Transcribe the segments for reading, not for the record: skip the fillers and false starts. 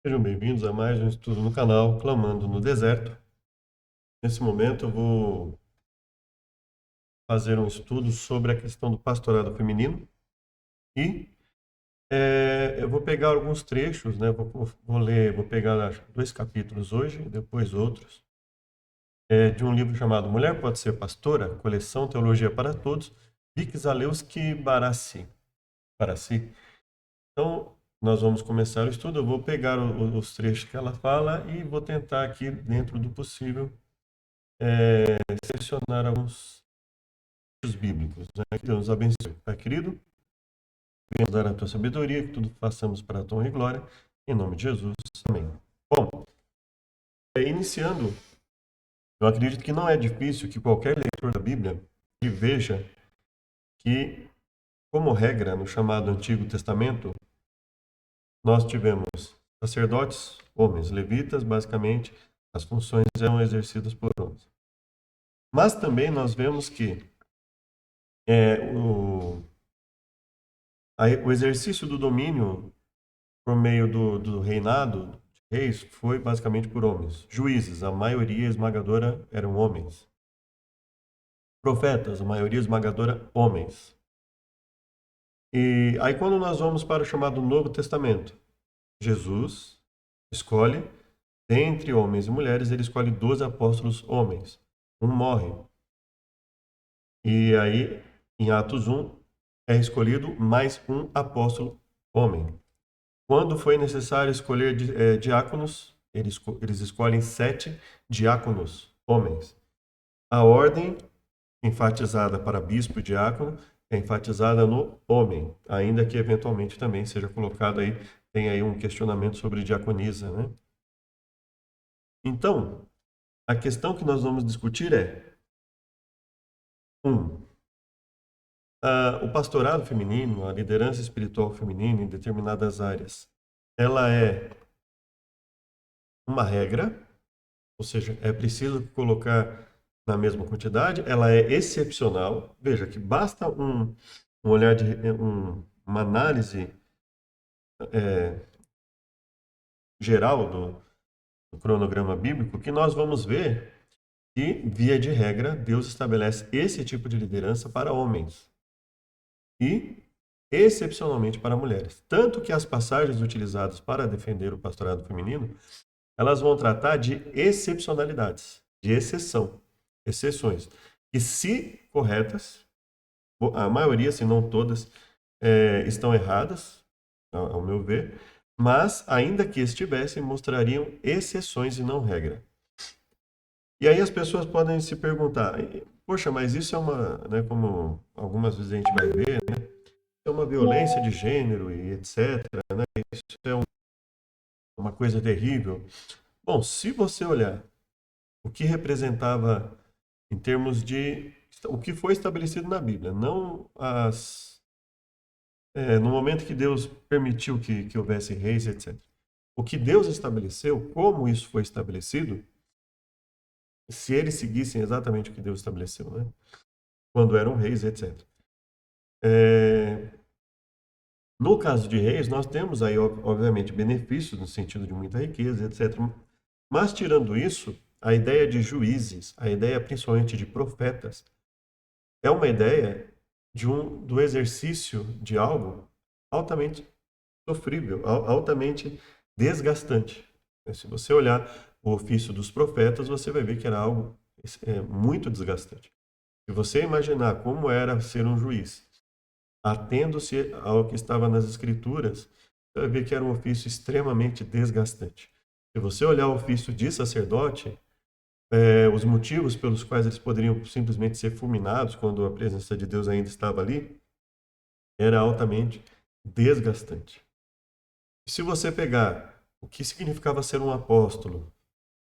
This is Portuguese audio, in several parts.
Sejam bem-vindos a mais um estudo no canal Clamando no Deserto. Nesse momento eu vou fazer um estudo sobre a questão do pastorado feminino e eu vou pegar alguns trechos, né? Vou pegar acho, 2 capítulos hoje, depois outros, de um livro chamado Mulher Pode Ser Pastora, Coleção Teologia para Todos, Vic Zalewski Barassi. Então, nós vamos começar o estudo. Eu vou pegar os trechos que ela fala e vou tentar aqui, dentro do possível, selecionar alguns textos bíblicos, né? Que Deus nos abençoe. Pai querido, venha dar a tua sabedoria, que tudo façamos para a tua honra e glória. Em nome de Jesus. Amém. Bom, iniciando, eu acredito que não é difícil que qualquer leitor da Bíblia veja que, como regra, no chamado Antigo Testamento, nós tivemos sacerdotes, homens, levitas, basicamente, as funções eram exercidas por homens. Mas também nós vemos que o exercício do domínio por meio do reinado de reis foi basicamente por homens. Juízes, a maioria esmagadora eram homens. Profetas, a maioria esmagadora homens. E aí quando nós vamos para o chamado Novo Testamento, Jesus escolhe, dentre homens e mulheres, ele escolhe 12 apóstolos homens. Um morre. E aí, em Atos 1, é escolhido mais um apóstolo homem. Quando foi necessário escolher diáconos, eles escolhem 7 diáconos, homens. A ordem, enfatizada para bispo e diácono, é enfatizada no homem, ainda que eventualmente também seja colocado aí, tem aí um questionamento sobre diaconisa, né? Então, a questão que nós vamos discutir é, o pastorado feminino, a liderança espiritual feminina em determinadas áreas, ela é uma regra, ou seja, é preciso colocar na mesma quantidade, ela é excepcional. Veja que basta um olhar uma análise geral do cronograma bíblico, que nós vamos ver que, via de regra, Deus estabelece esse tipo de liderança para homens e, excepcionalmente, para mulheres. Tanto que as passagens utilizadas para defender o pastorado feminino, elas vão tratar de excepcionalidades, de exceções, que, se corretas, a maioria, se não todas, estão erradas, ao meu ver, mas, ainda que estivessem, mostrariam exceções e não regra. E aí as pessoas podem se perguntar, poxa, mas isso é uma, né, como algumas vezes a gente vai ver, né, é uma violência de gênero e etc, né, isso é uma coisa terrível. Bom, se você olhar o que representava em termos de o que foi estabelecido na Bíblia, não no momento que Deus permitiu que houvesse reis, etc. O que Deus estabeleceu, como isso foi estabelecido, se eles seguissem exatamente o que Deus estabeleceu, né? Quando eram reis, etc. No caso de reis, nós temos aí, obviamente, benefícios no sentido de muita riqueza, etc. Mas, tirando isso, a ideia de juízes, a ideia principalmente de profetas, é uma ideia do exercício de algo altamente sofrível, altamente desgastante. Se você olhar o ofício dos profetas, você vai ver que era algo muito desgastante. Se você imaginar como era ser um juiz, atendo-se ao que estava nas Escrituras, você vai ver que era um ofício extremamente desgastante. Se você olhar o ofício de sacerdote, os motivos pelos quais eles poderiam simplesmente ser fulminados quando a presença de Deus ainda estava ali, era altamente desgastante. E se você pegar o que significava ser um apóstolo,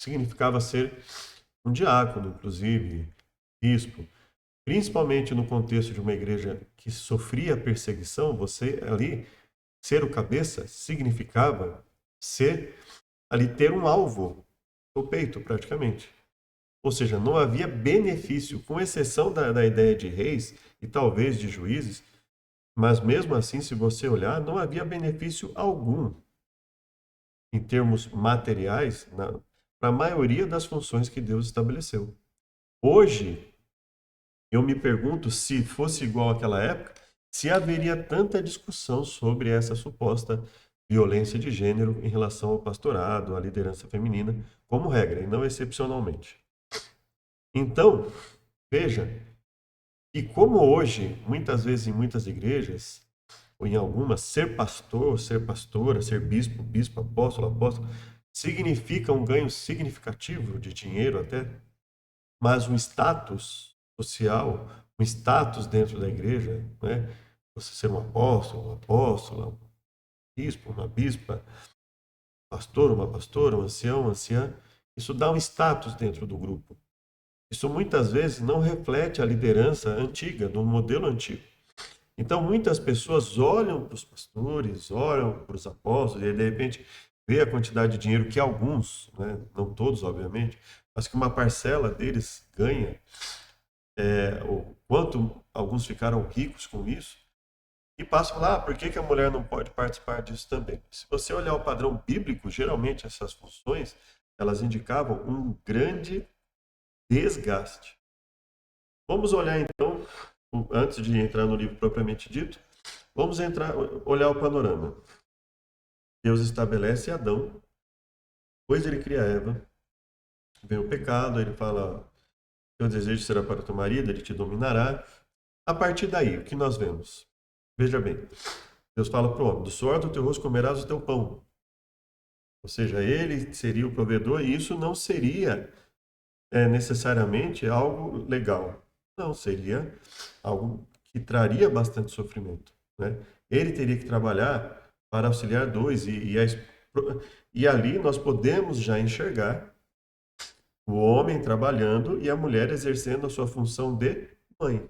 significava ser um diácono, inclusive, bispo, principalmente no contexto de uma igreja que sofria perseguição, você ali, ser o cabeça, significava ser, ali, ter um alvo no peito, praticamente. Ou seja, não havia benefício, com exceção da ideia de reis e talvez de juízes, mas mesmo assim, se você olhar, não havia benefício algum em termos materiais, para a maioria das funções que Deus estabeleceu. Hoje, eu me pergunto se fosse igual àquela época, se haveria tanta discussão sobre essa suposta violência de gênero em relação ao pastorado, à liderança feminina, como regra, e não excepcionalmente. Então, veja, e como hoje, muitas vezes em muitas igrejas, ou em algumas, ser pastor, ser pastora, ser bispo, bispo, apóstolo, apóstolo, significa um ganho significativo de dinheiro até, mas um status social, um status dentro da igreja, né? Você ser um apóstolo, uma apóstola, um bispo, uma bispa, pastor, uma pastora, um ancião, uma anciã, isso dá um status dentro do grupo. Isso muitas vezes não reflete a liderança antiga, do modelo antigo. Então, muitas pessoas olham para os pastores, olham para os apóstolos, e de repente vê a quantidade de dinheiro que alguns, né, não todos, obviamente, mas que uma parcela deles ganha, o quanto alguns ficaram ricos com isso, e passam lá, por que a mulher não pode participar disso também? Se você olhar o padrão bíblico, geralmente essas funções, elas indicavam um grande desgaste. Vamos olhar então, antes de entrar no livro propriamente dito, vamos olhar o panorama. Deus estabelece Adão, depois ele cria Eva, vem o pecado, ele fala, teu desejo será para o teu marido, ele te dominará. A partir daí, o que nós vemos? Veja bem, Deus fala para o homem, do suor do teu rosto comerás o teu pão. Ou seja, ele seria o provedor e isso não seria necessariamente algo legal. Não, seria algo que traria bastante sofrimento, né? Ele teria que trabalhar para auxiliar dois e ali nós podemos já enxergar o homem trabalhando e a mulher exercendo a sua função de mãe,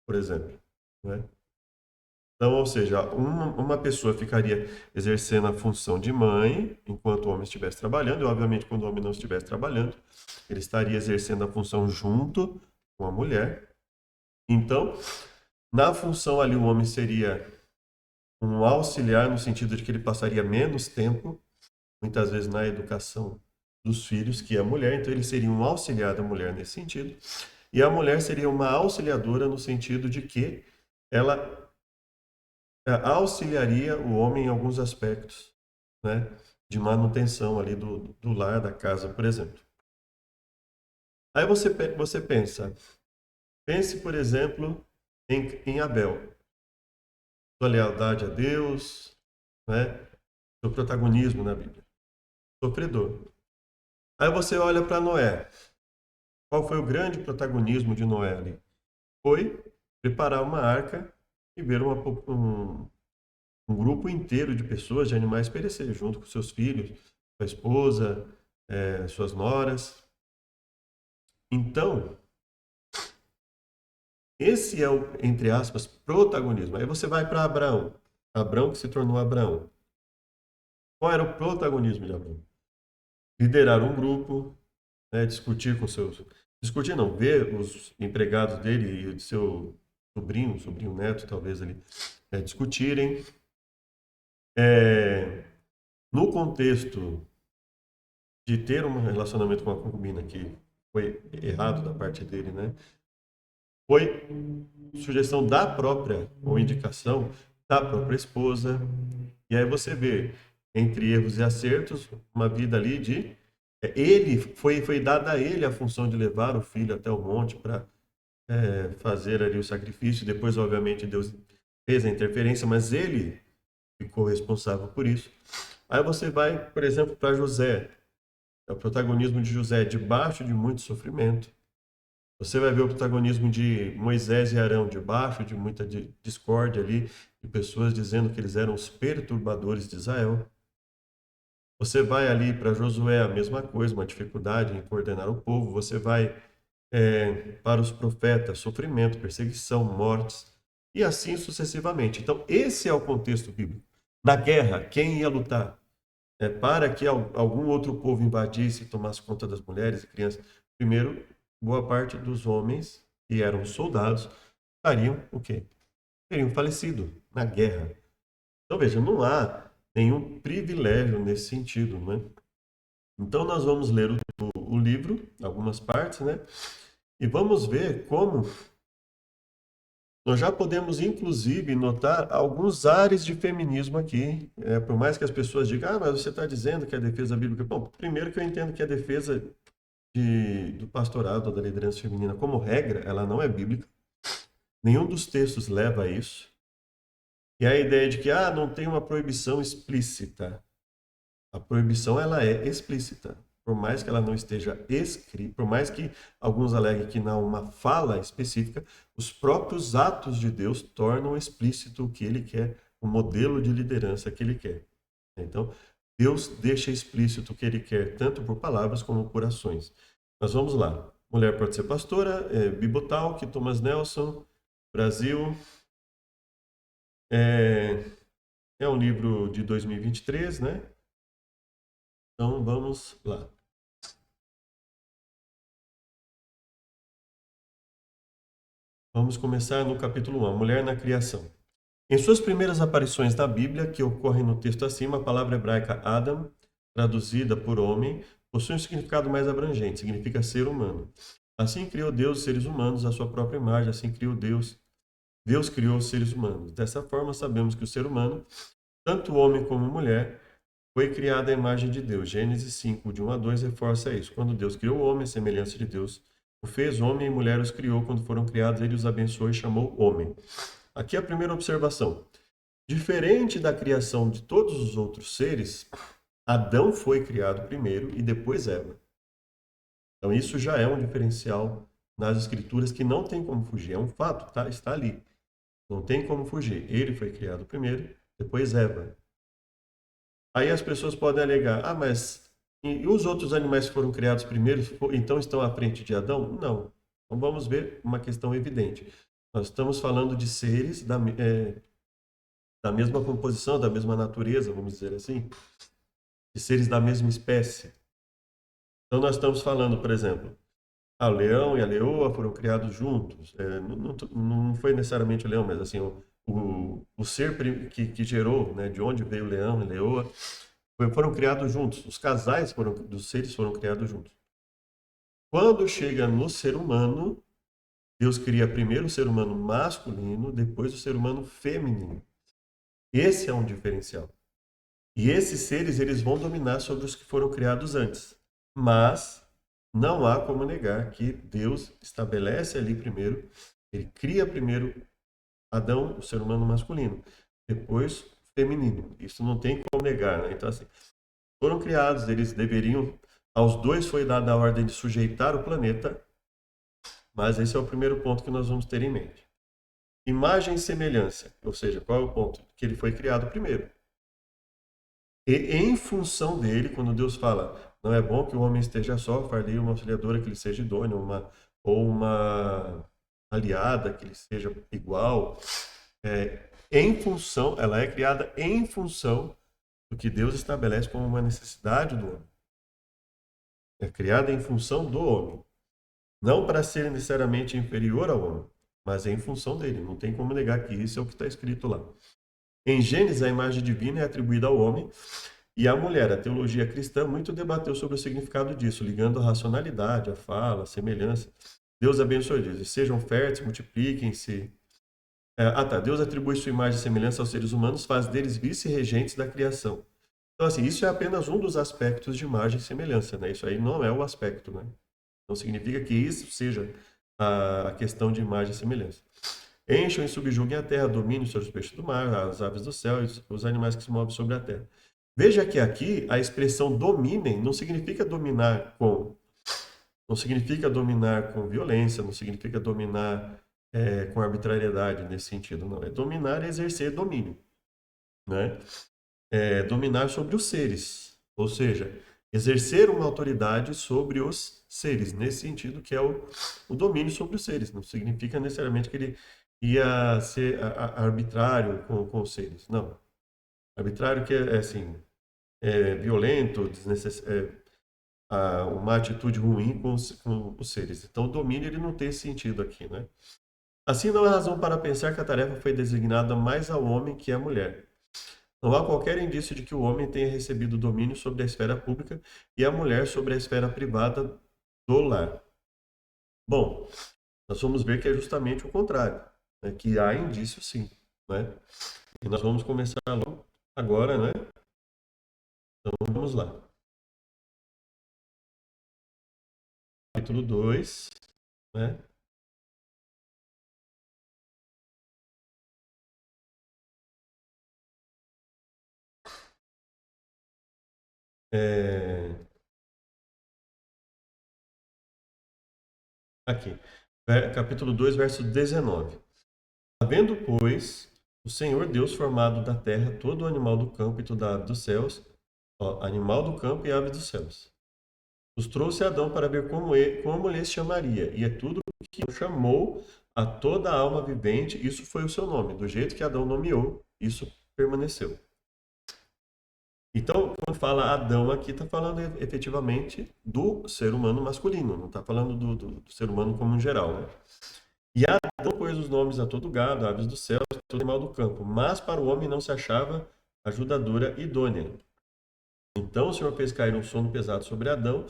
por exemplo, né? Então, ou seja, uma pessoa ficaria exercendo a função de mãe enquanto o homem estivesse trabalhando, e obviamente quando o homem não estivesse trabalhando, ele estaria exercendo a função junto com a mulher. Então, na função ali, o homem seria um auxiliar no sentido de que ele passaria menos tempo, muitas vezes na educação dos filhos, que a mulher, então ele seria um auxiliar da mulher nesse sentido, e a mulher seria uma auxiliadora no sentido de que ela auxiliaria o homem em alguns aspectos, né, de manutenção ali do lar, da casa, por exemplo. Aí você pense, por exemplo, em Abel, sua lealdade a Deus, né, seu protagonismo na Bíblia, sofredor. Aí você olha para Noé. Qual foi o grande protagonismo de Noé ali? Foi preparar uma arca e ver um grupo inteiro de pessoas, de animais perecer, junto com seus filhos, sua esposa, suas noras. Então, esse é o, entre aspas, protagonismo. Aí você vai para Abraão. Abraão que se tornou Abraão. Qual era o protagonismo de Abraão? Liderar um grupo, né, discutir com seus... Discutir não, ver os empregados dele e o seu sobrinho neto, talvez ali, discutirem. No contexto de ter um relacionamento com a concubina, que foi errado da parte dele, né? Foi sugestão da própria, ou indicação da própria esposa. E aí você vê, entre erros e acertos, uma vida ali de... Ele, foi dada a ele a função de levar o filho até o monte para fazer ali o sacrifício. Depois, obviamente, Deus fez a interferência, mas ele ficou responsável por isso. Aí você vai, por exemplo, para José. É o protagonismo de José debaixo de muito sofrimento. Você vai ver o protagonismo de Moisés e Arão debaixo de muita discórdia ali, de pessoas dizendo que eles eram os perturbadores de Israel. Você vai ali para Josué, a mesma coisa, uma dificuldade em coordenar o povo. Você vai para os profetas, sofrimento, perseguição, mortes, e assim sucessivamente. Então, esse é o contexto bíblico. Na guerra, quem ia lutar? Para que algum outro povo invadisse e tomasse conta das mulheres e crianças. Primeiro, boa parte dos homens, que eram soldados, estariam o quê? Teriam falecido na guerra. Então, veja, não há nenhum privilégio nesse sentido, né? Então nós vamos ler o livro, algumas partes, né? E vamos ver como nós já podemos, inclusive, notar alguns ares de feminismo aqui. Por mais que as pessoas digam, mas você está dizendo que é a defesa bíblica. Bom, primeiro que eu entendo que a defesa do pastorado, da liderança feminina, como regra, ela não é bíblica. Nenhum dos textos leva a isso. E a ideia de que não tem uma proibição explícita. A proibição ela é explícita. Por mais que ela não esteja escrita, por mais que alguns aleguem que não há uma fala específica, os próprios atos de Deus tornam explícito o que ele quer, o modelo de liderança que ele quer. Então, Deus deixa explícito o que ele quer, tanto por palavras como por ações. Mas vamos lá. Mulher pode ser pastora, Bibotalk, Thomas Nelson, Brasil. É, é um livro de 2023, né? Então vamos lá. Vamos começar no capítulo 1, a mulher na criação. Em suas primeiras aparições na Bíblia, que ocorrem no texto acima, a palavra hebraica Adam, traduzida por homem, possui um significado mais abrangente, significa ser humano. Assim criou Deus os seres humanos à sua própria imagem, assim criou Deus. Deus criou os seres humanos. Dessa forma, sabemos que o ser humano, tanto homem como mulher, foi criado à imagem de Deus. Gênesis 5, de 1 a 2, reforça isso. Quando Deus criou o homem, a semelhança de Deus, o fez homem e mulher os criou. Quando foram criados, ele os abençoou e chamou homem. Aqui a primeira observação. Diferente da criação de todos os outros seres, Adão foi criado primeiro e depois Eva. Então isso já é um diferencial nas escrituras que não tem como fugir. É um fato, tá? Está ali. Não tem como fugir. Ele foi criado primeiro, depois Eva. Aí as pessoas podem alegar, mas e os outros animais que foram criados primeiro, então estão à frente de Adão? Não. Então vamos ver uma questão evidente. Nós estamos falando de seres da mesma composição, da mesma natureza, vamos dizer assim, de seres da mesma espécie. Então nós estamos falando, por exemplo, o leão e a leoa foram criados juntos. Não foi necessariamente o leão, mas assim, o ser que gerou, né, de onde veio o leão e a leoa, foram criados juntos. Os casais dos seres foram criados juntos. Quando chega no ser humano, Deus cria primeiro o ser humano masculino, depois o ser humano feminino. Esse é um diferencial. E esses seres, eles vão dominar sobre os que foram criados antes. Mas não há como negar que Deus estabelece ali primeiro, ele cria primeiro Adão, o ser humano masculino, depois feminino. Isso não tem como negar, né? Então, assim, foram criados, eles deveriam, aos dois foi dada a ordem de sujeitar o planeta, mas esse é o primeiro ponto que nós vamos ter em mente. Imagem e semelhança, ou seja, qual é o ponto? Que ele foi criado primeiro. E em função dele, quando Deus fala, não é bom que o homem esteja só, far-lhe uma auxiliadora que lhe seja idônea, ou uma aliada que lhe seja igual, em função, ela é criada em função do que Deus estabelece como uma necessidade do homem. É criada em função do homem. Não para ser necessariamente inferior ao homem, mas em função dele. Não tem como negar que isso é o que está escrito lá. Em Gênesis, a imagem divina é atribuída ao homem e à mulher. A teologia cristã muito debateu sobre o significado disso, ligando a racionalidade, a fala, a semelhança. Deus abençoe, diz, sejam férteis, multipliquem-se. Deus atribui sua imagem e semelhança aos seres humanos, faz deles vice-regentes da criação. Então, assim, isso é apenas um dos aspectos de imagem e semelhança, né? Isso aí não é o aspecto, né? Não significa que isso seja a questão de imagem e semelhança. Encham e subjuguem a terra, dominem sobre os peixes do mar, as aves do céu e os animais que se movem sobre a terra. Veja que aqui a expressão dominem não significa não significa dominar com violência, não significa dominar com arbitrariedade nesse sentido, não. É dominar e exercer domínio, né? Dominar sobre os seres, ou seja, exercer uma autoridade sobre os seres, nesse sentido que é o domínio sobre os seres. Não significa necessariamente que ele ia ser arbitrário com os seres, não. Arbitrário que é assim, violento, uma atitude ruim com os seres. Então, o domínio ele não tem esse sentido aqui, né? Assim, não há razão para pensar que a tarefa foi designada mais ao homem que à mulher. Não há qualquer indício de que o homem tenha recebido domínio sobre a esfera pública e a mulher sobre a esfera privada do lar. Bom, nós vamos ver que é justamente o contrário, né? Que há indício sim, né? E nós vamos começar logo agora, né? Então vamos lá. Capítulo 2, né? É, aqui, capítulo 2, verso 19. Havendo, pois, o Senhor Deus formado da terra todo animal do campo e toda ave dos céus, ó, animal do campo e ave dos céus. Os trouxe Adão para ver como lhes chamaria, e é tudo que chamou a toda alma vivente, isso foi o seu nome. Do jeito que Adão nomeou, isso permaneceu. Então, quando fala Adão aqui, está falando efetivamente do ser humano masculino, não está falando do ser humano como um geral, né? E Adão pôs os nomes a todo gado, aves do céu, todo animal do campo, mas para o homem não se achava ajudadora idônea. Então o Senhor fez cair um sono pesado sobre Adão,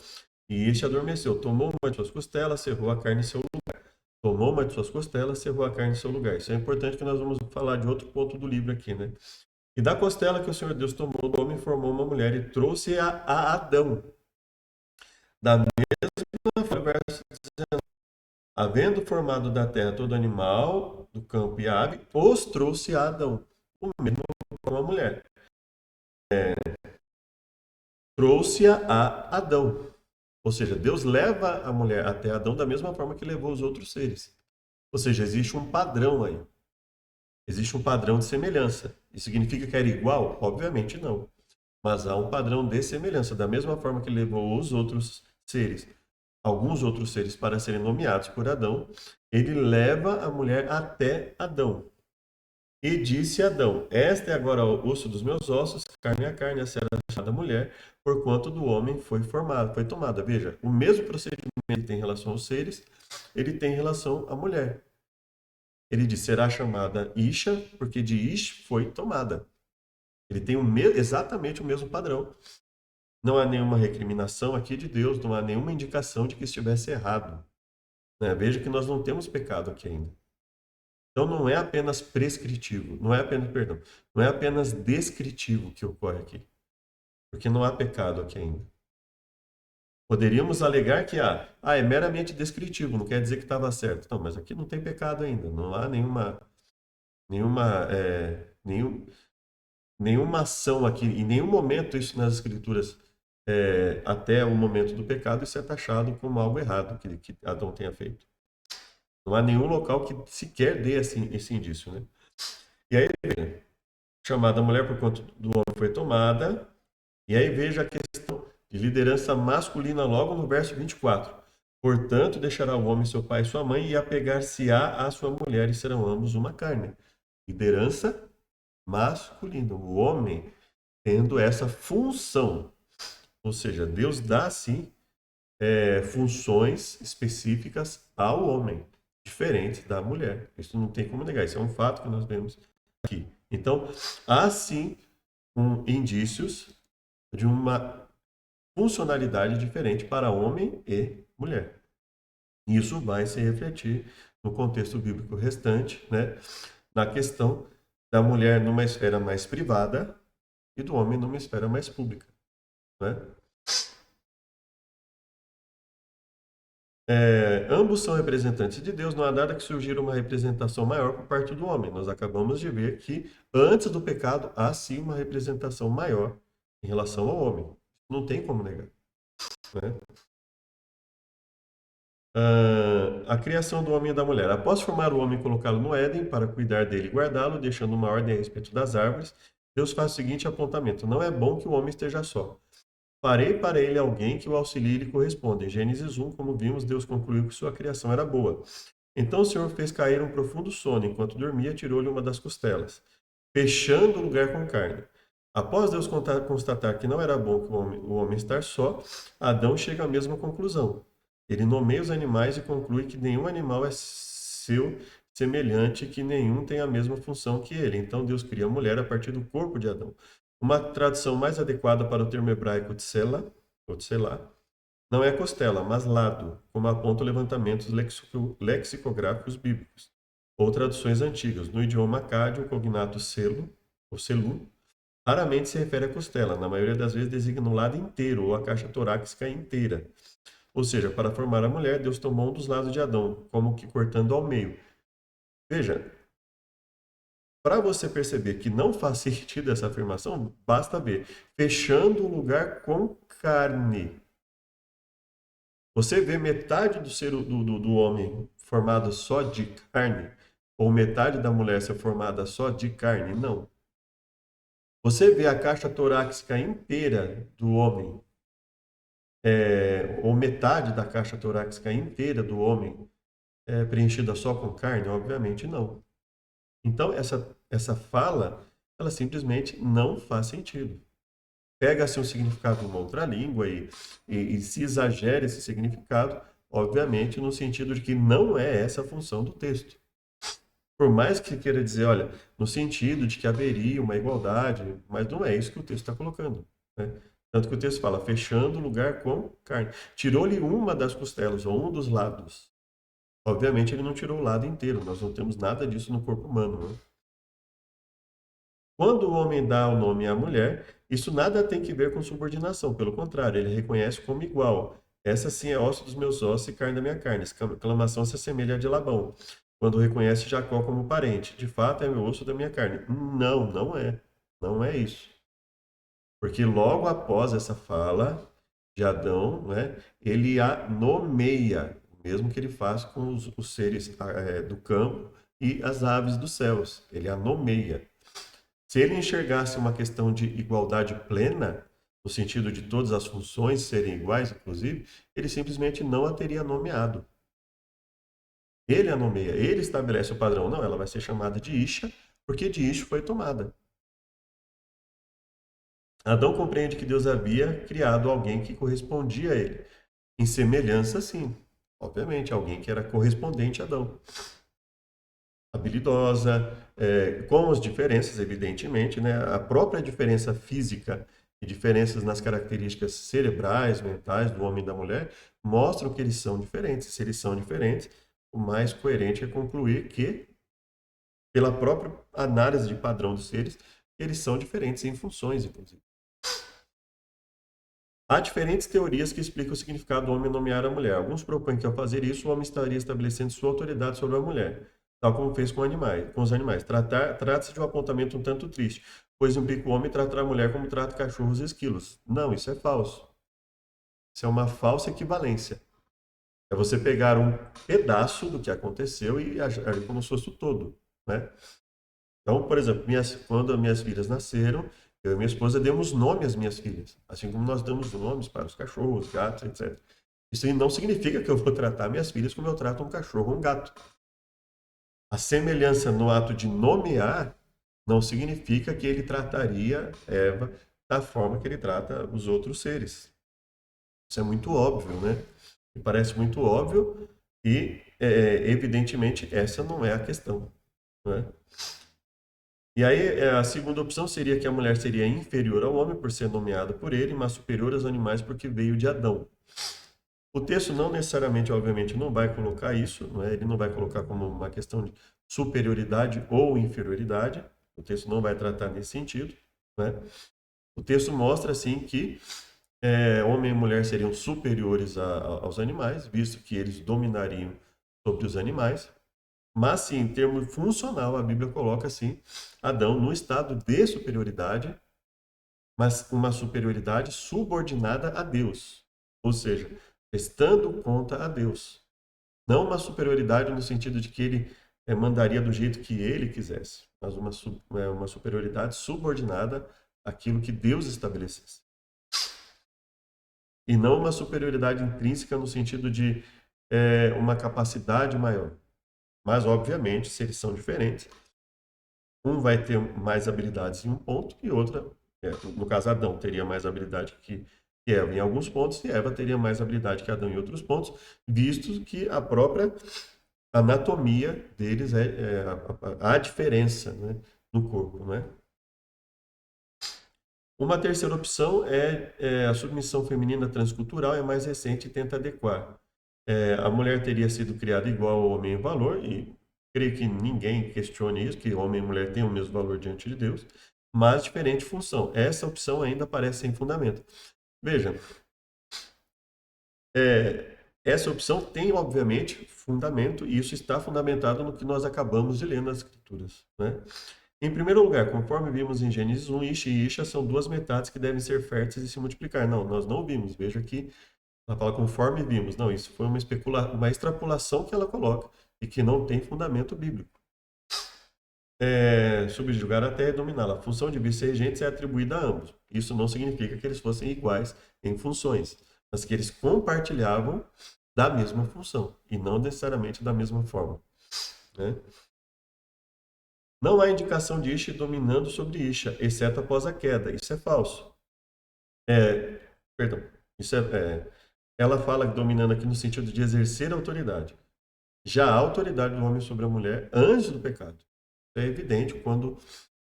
e este adormeceu. Tomou uma de suas costelas, cerrou a carne em seu lugar. Tomou uma de suas costelas, cerrou a carne em seu lugar. Isso é importante que nós vamos falar de outro ponto do livro aqui, né? E da costela que o Senhor Deus tomou do homem, formou uma mulher e trouxe a Adão. Da mesma forma, verso 19. Havendo formado da terra todo animal do campo e ave, os trouxe a Adão. O mesmo com a mulher. Trouxe-a a Adão. Ou seja, Deus leva a mulher até Adão da mesma forma que levou os outros seres. Ou seja, existe um padrão aí. Existe um padrão de semelhança. Isso significa que era igual? Obviamente não. Mas há um padrão de semelhança. Da mesma forma que levou os outros seres, alguns outros seres, para serem nomeados por Adão, ele leva a mulher até Adão. E disse Adão: Esta é agora o osso dos meus ossos, carne a carne, a será chamada mulher, porquanto do homem foi formada, foi tomada. Veja, o mesmo procedimento que tem em relação aos seres, ele tem em relação à mulher. Ele diz: será chamada Isha, porque de Ish foi tomada. Ele tem exatamente o mesmo padrão. Não há nenhuma recriminação aqui de Deus, não há nenhuma indicação de que estivesse errado. Né? Veja que nós não temos pecado aqui ainda. Então não é apenas prescritivo, não é apenas, perdão, não é apenas descritivo que ocorre aqui, porque não há pecado aqui ainda. Poderíamos alegar que é meramente descritivo, não quer dizer que estava certo. Não, mas aqui não tem pecado ainda, não há nenhuma, nenhuma ação aqui, em nenhum momento isso nas escrituras, até o momento do pecado, isso é taxado como algo errado que Adão tenha feito. Não há nenhum local que sequer dê esse indício, né? E aí, chamada mulher por conta do homem foi tomada. E aí veja a questão de liderança masculina logo no verso 24. Portanto, deixará o homem seu pai e sua mãe e apegar-se-á à sua mulher e serão ambos uma carne. Liderança masculina. O homem tendo essa função. Ou seja, Deus dá, sim, funções específicas ao homem, diferentes da mulher. Isso não tem como negar, isso é um fato que nós vemos aqui. Então, há sim indícios de uma funcionalidade diferente para homem e mulher. Isso vai se refletir no contexto bíblico restante, né, na questão da mulher numa esfera mais privada e do homem numa esfera mais pública, né? Ambos são representantes de Deus, não há nada que surgir uma representação maior por parte do homem. Nós acabamos de ver que antes do pecado há sim uma representação maior em relação ao homem. Não tem como negar, né? A criação do homem e da mulher. Após formar o homem e colocá-lo no Éden para cuidar dele e guardá-lo, deixando uma ordem a respeito das árvores, Deus faz o seguinte apontamento: não é bom que o homem esteja só. Farei para ele alguém que o auxilie e lhe corresponda. Em Gênesis 1, como vimos, Deus concluiu que sua criação era boa. Então o Senhor fez cair um profundo sono. Enquanto dormia, tirou-lhe uma das costelas, fechando o lugar com carne. Após Deus constatar que não era bom que o homem estar só, Adão chega à mesma conclusão. Ele nomeia os animais e conclui que nenhum animal é seu semelhante que nenhum tem a mesma função que ele. Então Deus cria a mulher a partir do corpo de Adão. Uma tradução mais adequada para o termo hebraico tsela, ou tselá, não é costela, mas lado, como apontam levantamentos lexicográficos bíblicos, ou traduções antigas. No idioma acádio, o cognato selo, ou selu, raramente se refere à costela, na maioria das vezes designa o lado inteiro, ou a caixa torácica inteira. Ou seja, para formar a mulher, Deus tomou um dos lados de Adão, como que cortando ao meio. Veja, para você perceber que não faz sentido essa afirmação, basta ver. Fechando o lugar com carne. Você vê metade do ser do homem formado só de carne, ou metade da mulher ser formada só de carne? Não. Você vê a caixa torácica inteira do homem, ou metade da caixa torácica inteira do homem preenchida só com carne? Obviamente não. Então, essa fala, ela simplesmente não faz sentido. Pega-se um significado de uma outra língua e se exagera esse significado, obviamente, no sentido de que não é essa a função do texto. Por mais que queira dizer, olha, no sentido de que haveria uma igualdade, mas não é isso que o texto está colocando, né? Tanto que o texto fala, fechando o lugar com carne. Tirou-lhe uma das costelas, ou um dos lados. Obviamente, ele não tirou o lado inteiro, nós não temos nada disso no corpo humano, né? Quando o homem dá o nome à mulher, isso nada tem que ver com subordinação, pelo contrário, ele reconhece como igual. Essa sim é osso dos meus ossos e carne da minha carne. Essa exclamação se assemelha à de Labão, quando reconhece Jacó como parente. De fato, é meu osso da minha carne. Não, não é. Não é isso. Porque logo após essa fala de Adão, né, ele a nomeia, o mesmo que ele faz com os seres do campo e as aves dos céus. Ele a nomeia. Se ele enxergasse uma questão de igualdade plena, no sentido de todas as funções serem iguais, inclusive, ele simplesmente não a teria nomeado. Ele a nomeia, ele estabelece o padrão. Não, ela vai ser chamada de Isha, porque de Ish foi tomada. Adão compreende que Deus havia criado alguém que correspondia a ele. Em semelhança, sim. Obviamente, alguém que era correspondente a Adão. Habilidosa, com as diferenças, evidentemente, né? A própria diferença física e diferenças nas características cerebrais, mentais do homem e da mulher mostram que eles são diferentes. Se eles são diferentes, o mais coerente é concluir que, pela própria análise de padrão dos seres, eles são diferentes em funções, inclusive. Há diferentes teorias que explicam o significado do homem nomear a mulher. Alguns propõem que, ao fazer isso, o homem estaria estabelecendo sua autoridade sobre a mulher, tal como fez com os animais. Trata-se de um apontamento um tanto triste, pois implica o homem tratar a mulher como trata cachorros e esquilos. Não, isso é falso. Isso é uma falsa equivalência. É você pegar um pedaço do que aconteceu e agir como se fosse o todo, né? Então, por exemplo, quando minhas filhas nasceram, eu e minha esposa demos nome às minhas filhas, assim como nós damos nomes para os cachorros, gatos, etc. Isso não significa que eu vou tratar minhas filhas como eu trato um cachorro ou um gato. A semelhança no ato de nomear não significa que ele trataria Eva da forma que ele trata os outros seres. Isso é muito óbvio, né? Me parece muito óbvio e, evidentemente, essa não é a questão, né? E aí, a segunda opção seria que a mulher seria inferior ao homem por ser nomeada por ele, mas superior aos animais porque veio de Adão. O texto não necessariamente, obviamente, não vai colocar isso, não é? Ele não vai colocar como uma questão de superioridade ou inferioridade. O texto não vai tratar nesse sentido, né? O texto mostra, assim, que homem e mulher seriam superiores aos animais, visto que eles dominariam sobre os animais. Mas, sim, em termo funcional, a Bíblia coloca, assim, Adão no estado de superioridade, mas uma superioridade subordinada a Deus. Ou seja, prestando conta a Deus. Não uma superioridade no sentido de que ele mandaria do jeito que ele quisesse, mas uma superioridade subordinada àquilo que Deus estabelecesse. E não uma superioridade intrínseca no sentido de uma capacidade maior. Mas, obviamente, se eles são diferentes, um vai ter mais habilidades em um ponto e outra, no caso, Adão teria mais habilidade que Eva em alguns pontos e Eva teria mais habilidade que Adão em outros pontos, visto que a própria a anatomia deles há diferença, né, no corpo, né? Uma terceira opção é a submissão feminina transcultural, é mais recente e tenta adequar. A mulher teria sido criada igual ao homem em valor, e creio que ninguém questione isso, que homem e mulher têm o mesmo valor diante de Deus, mas diferente função. Essa opção ainda parece sem fundamento. Veja, essa opção tem, obviamente, fundamento, e isso está fundamentado no que nós acabamos de ler nas Escrituras, né? Em primeiro lugar, conforme vimos em Gênesis 1, Isha e Isha são duas metades que devem ser férteis e se multiplicar. Não, nós não vimos. Veja que ela fala conforme vimos. Não, isso foi uma extrapolação que ela coloca e que não tem fundamento bíblico. Subjugar a terra e dominá-la. A função de vice-regentes é atribuída a ambos. Isso não significa que eles fossem iguais em funções, mas que eles compartilhavam da mesma função e não necessariamente da mesma forma, né? Não há indicação de Isha dominando sobre Isha, exceto após a queda. Isso é falso. Perdão. Isso ela fala dominando aqui no sentido de exercer autoridade. Já a autoridade do homem sobre a mulher antes do pecado. É evidente quando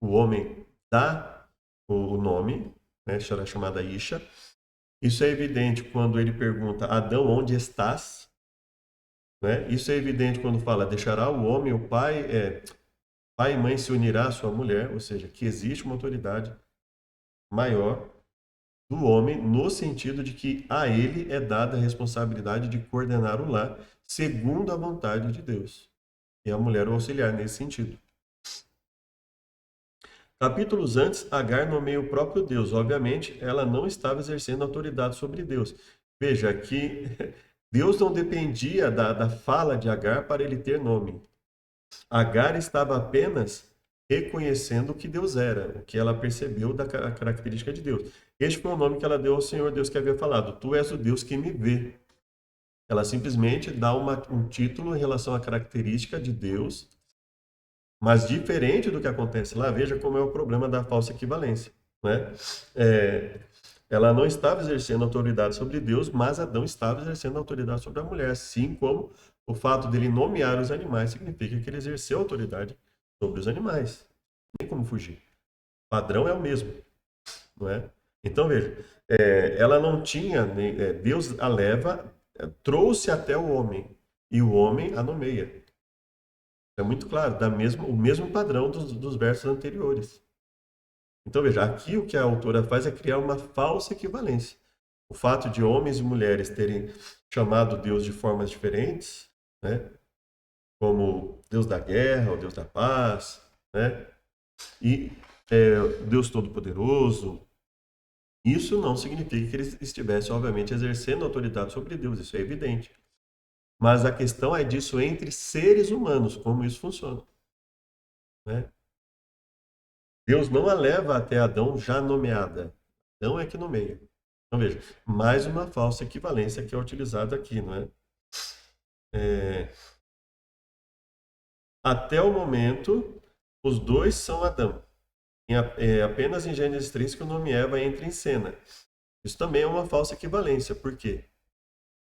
o homem dá o nome, né, será chamada Isha. Isso é evidente quando ele pergunta, Adão, onde estás? Né? Isso é evidente quando fala, deixará o homem, o pai, pai e mãe se unirá à sua mulher, ou seja, que existe uma autoridade maior do homem, no sentido de que a ele é dada a responsabilidade de coordenar o lar segundo a vontade de Deus. E a mulher o auxiliar nesse sentido. Capítulos antes, Agar nomeia o próprio Deus. Obviamente, ela não estava exercendo autoridade sobre Deus. Veja que Deus não dependia da fala de Agar para ele ter nome. Agar estava apenas reconhecendo o que Deus era, o que ela percebeu da característica de Deus. Este foi o nome que ela deu ao Senhor Deus que havia falado. Tu és o Deus que me vê. Ela simplesmente dá um título em relação à característica de Deus, mas diferente do que acontece lá. Veja como é o problema da falsa equivalência, né? Ela não estava exercendo autoridade sobre Deus, mas Adão estava exercendo autoridade sobre a mulher, assim como o fato dele nomear os animais significa que ele exerceu autoridade sobre os animais. Não tem como fugir. O padrão é o mesmo, não é? Então, veja, ela não tinha, Deus a leva, trouxe até o homem, e o homem a nomeia. É muito claro, o mesmo padrão dos versos anteriores. Então, veja, aqui o que a autora faz é criar uma falsa equivalência. O fato de homens e mulheres terem chamado Deus de formas diferentes, né? Como Deus da guerra, o Deus da paz, né? E Deus Todo-Poderoso. Isso não significa que eles estivessem, obviamente, exercendo autoridade sobre Deus, isso é evidente. Mas a questão é disso entre seres humanos, como isso funciona, né? Deus não a leva até Adão já nomeada. Adão é que nomeia. Então veja, mais uma falsa equivalência que é utilizada aqui, não é? Até o momento, os dois são Adão. Apenas em Gênesis 3 que o nome Eva entra em cena. Isso também é uma falsa equivalência. Por quê?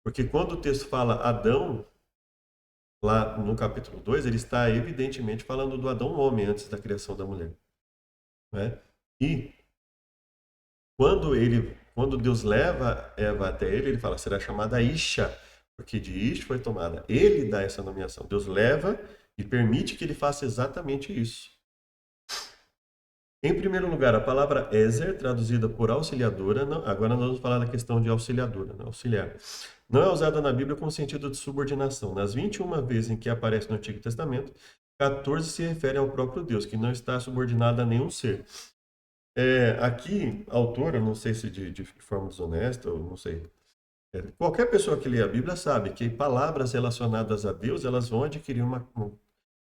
Porque quando o texto fala Adão, lá no capítulo 2, ele está evidentemente falando do Adão homem antes da criação da mulher. Né? E quando Deus leva Eva até ele fala, será chamada Isha, porque de Isha foi tomada. Ele dá essa nomeação. Deus leva e permite que ele faça exatamente isso. Em primeiro lugar, a palavra Ezer, traduzida por auxiliadora, agora nós vamos falar da questão de auxiliadora, né? Auxiliar. Não é usada na Bíblia com sentido de subordinação. Nas 21 vezes em que aparece no Antigo Testamento, 14 se referem ao próprio Deus, que não está subordinado a nenhum ser. Aqui, a autora, não sei se de forma desonesta, ou não sei. Qualquer pessoa que lê a Bíblia sabe que palavras relacionadas a Deus, elas vão adquirir uma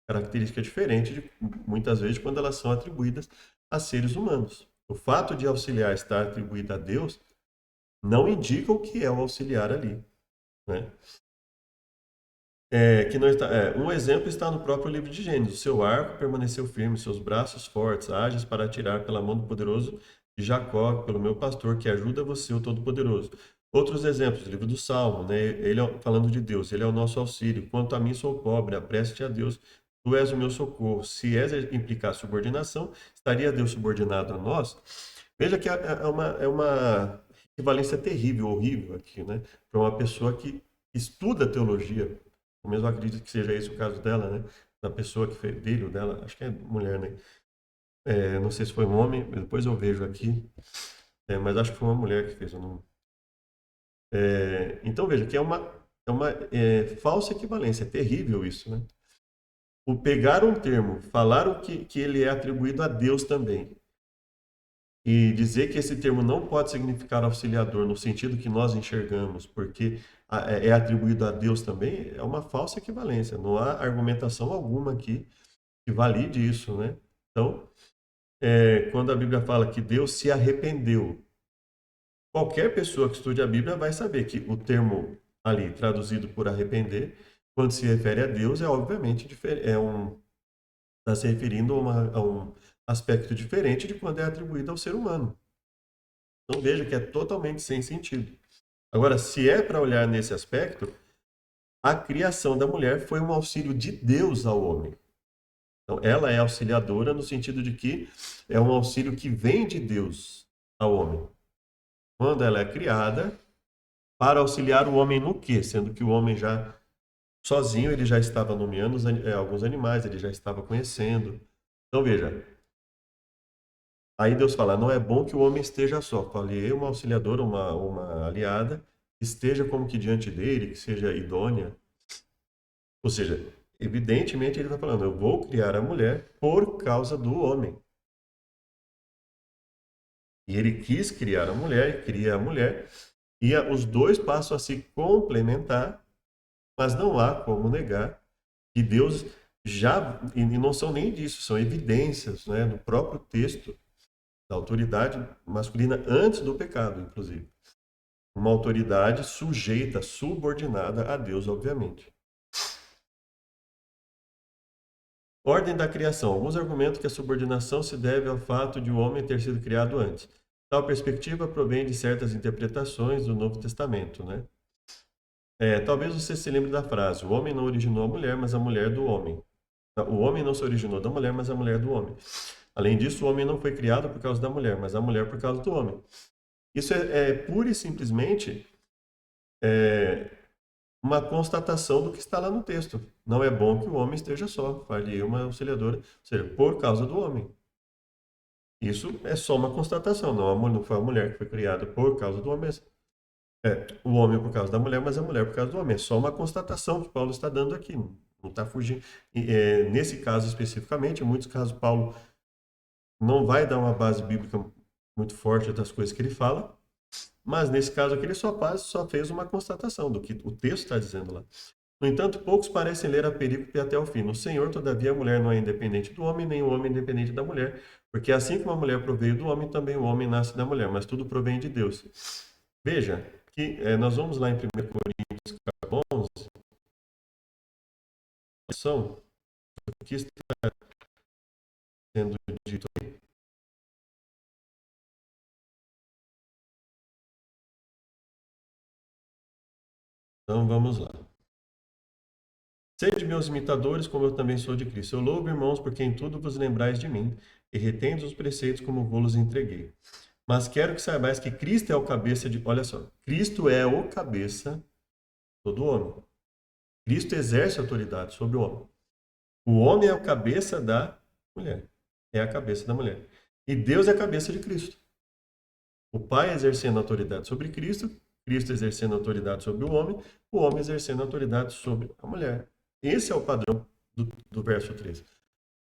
característica diferente, muitas vezes, quando elas são atribuídas a seres humanos. O fato de auxiliar estar atribuído a Deus não indica o que é o auxiliar ali, né? Um exemplo está no próprio livro de Gênesis. O seu arco permaneceu firme, seus braços fortes, ágeis para atirar pela mão do poderoso de Jacó, pelo meu pastor, que ajuda você, o Todo-Poderoso. Outros exemplos, livro do Salmo, né? Ele falando de Deus, ele é o nosso auxílio. Quanto a mim, sou pobre, apreste a Deus, tu és o meu socorro. Se implicar subordinação, estaria Deus subordinado a nós? Veja que é uma equivalência terrível, horrível aqui, né? Para uma pessoa que estuda teologia, eu mesmo acredito que seja esse o caso dela, né? Da pessoa que fez, dele ou dela, acho que é mulher, né? Não sei se foi um homem, depois eu vejo aqui, mas acho que foi uma mulher que fez, eu não. Então veja que é uma falsa equivalência, é terrível isso, né? O pegar um termo, falar o que ele é atribuído a Deus também, e dizer que esse termo não pode significar auxiliador no sentido que nós enxergamos, porque é atribuído a Deus também, é uma falsa equivalência. Não há argumentação alguma aqui que valide isso, né? Então, quando a Bíblia fala que Deus se arrependeu, qualquer pessoa que estude a Bíblia vai saber que o termo ali traduzido por arrepender, quando se refere a Deus, é obviamente está se referindo a um aspecto diferente de quando é atribuído ao ser humano. Então veja que é totalmente sem sentido. Agora, se é para olhar nesse aspecto, a criação da mulher foi um auxílio de Deus ao homem. Então, ela é auxiliadora no sentido de que é um auxílio que vem de Deus ao homem. Quando ela é criada, para auxiliar o homem no quê? Sendo que o homem já, sozinho, ele já estava nomeando alguns animais, ele já estava conhecendo. Então, veja, aí Deus fala, não é bom que o homem esteja só. Falei, uma auxiliadora, uma aliada, esteja como que diante dele, que seja idônea. Ou seja, evidentemente ele está falando, eu vou criar a mulher por causa do homem. E ele quis criar a mulher, cria a mulher, e os dois passam a se complementar, mas não há como negar que Deus já, e não são nem disso, são evidências, né, no próprio texto da autoridade masculina antes do pecado, inclusive. Uma autoridade sujeita, subordinada a Deus, obviamente. Ordem da criação. Alguns argumentam que a subordinação se deve ao fato de o homem ter sido criado antes. Tal perspectiva provém de certas interpretações do Novo Testamento, né? Talvez você se lembre da frase: o homem não originou a mulher, mas a mulher do homem. O homem não se originou da mulher, mas a mulher do homem. Além disso, o homem não foi criado por causa da mulher, mas a mulher por causa do homem. Isso é pura e simplesmente é, uma constatação do que está lá no texto. Não é bom que o homem esteja só. Fale uma auxiliadora, ou seja, por causa do homem. Isso é só uma constatação. Não foi a mulher que foi criada por causa do homem. O homem por causa da mulher, mas a mulher por causa do homem. É só uma constatação que Paulo está dando aqui. Não está fugindo. Nesse caso especificamente, em muitos casos, Paulo não vai dar uma base bíblica muito forte das coisas que ele fala, mas nesse caso aqui ele só fez uma constatação do que o texto está dizendo lá. No entanto, poucos parecem ler a perícope até o fim. No Senhor, todavia, a mulher não é independente do homem, nem o homem é independente da mulher, porque assim como a mulher proveio do homem, também o homem nasce da mulher, mas tudo provém de Deus. Veja que nós vamos lá em 1 Coríntios 11, são o que está sendo dito aí. Então vamos lá. Sede meus imitadores, como eu também sou de Cristo. Eu louvo, irmãos, porque em tudo vos lembrais de mim, e retendes os preceitos como vos entreguei. Mas quero que saibais que Cristo é o cabeça de... Olha só, Cristo é o cabeça do homem. Cristo exerce autoridade sobre o homem. O homem é o cabeça da mulher. É a cabeça da mulher. E Deus é a cabeça de Cristo. O Pai exercendo autoridade sobre Cristo, Cristo exercendo autoridade sobre o homem exercendo autoridade sobre a mulher. Esse é o padrão do verso 13.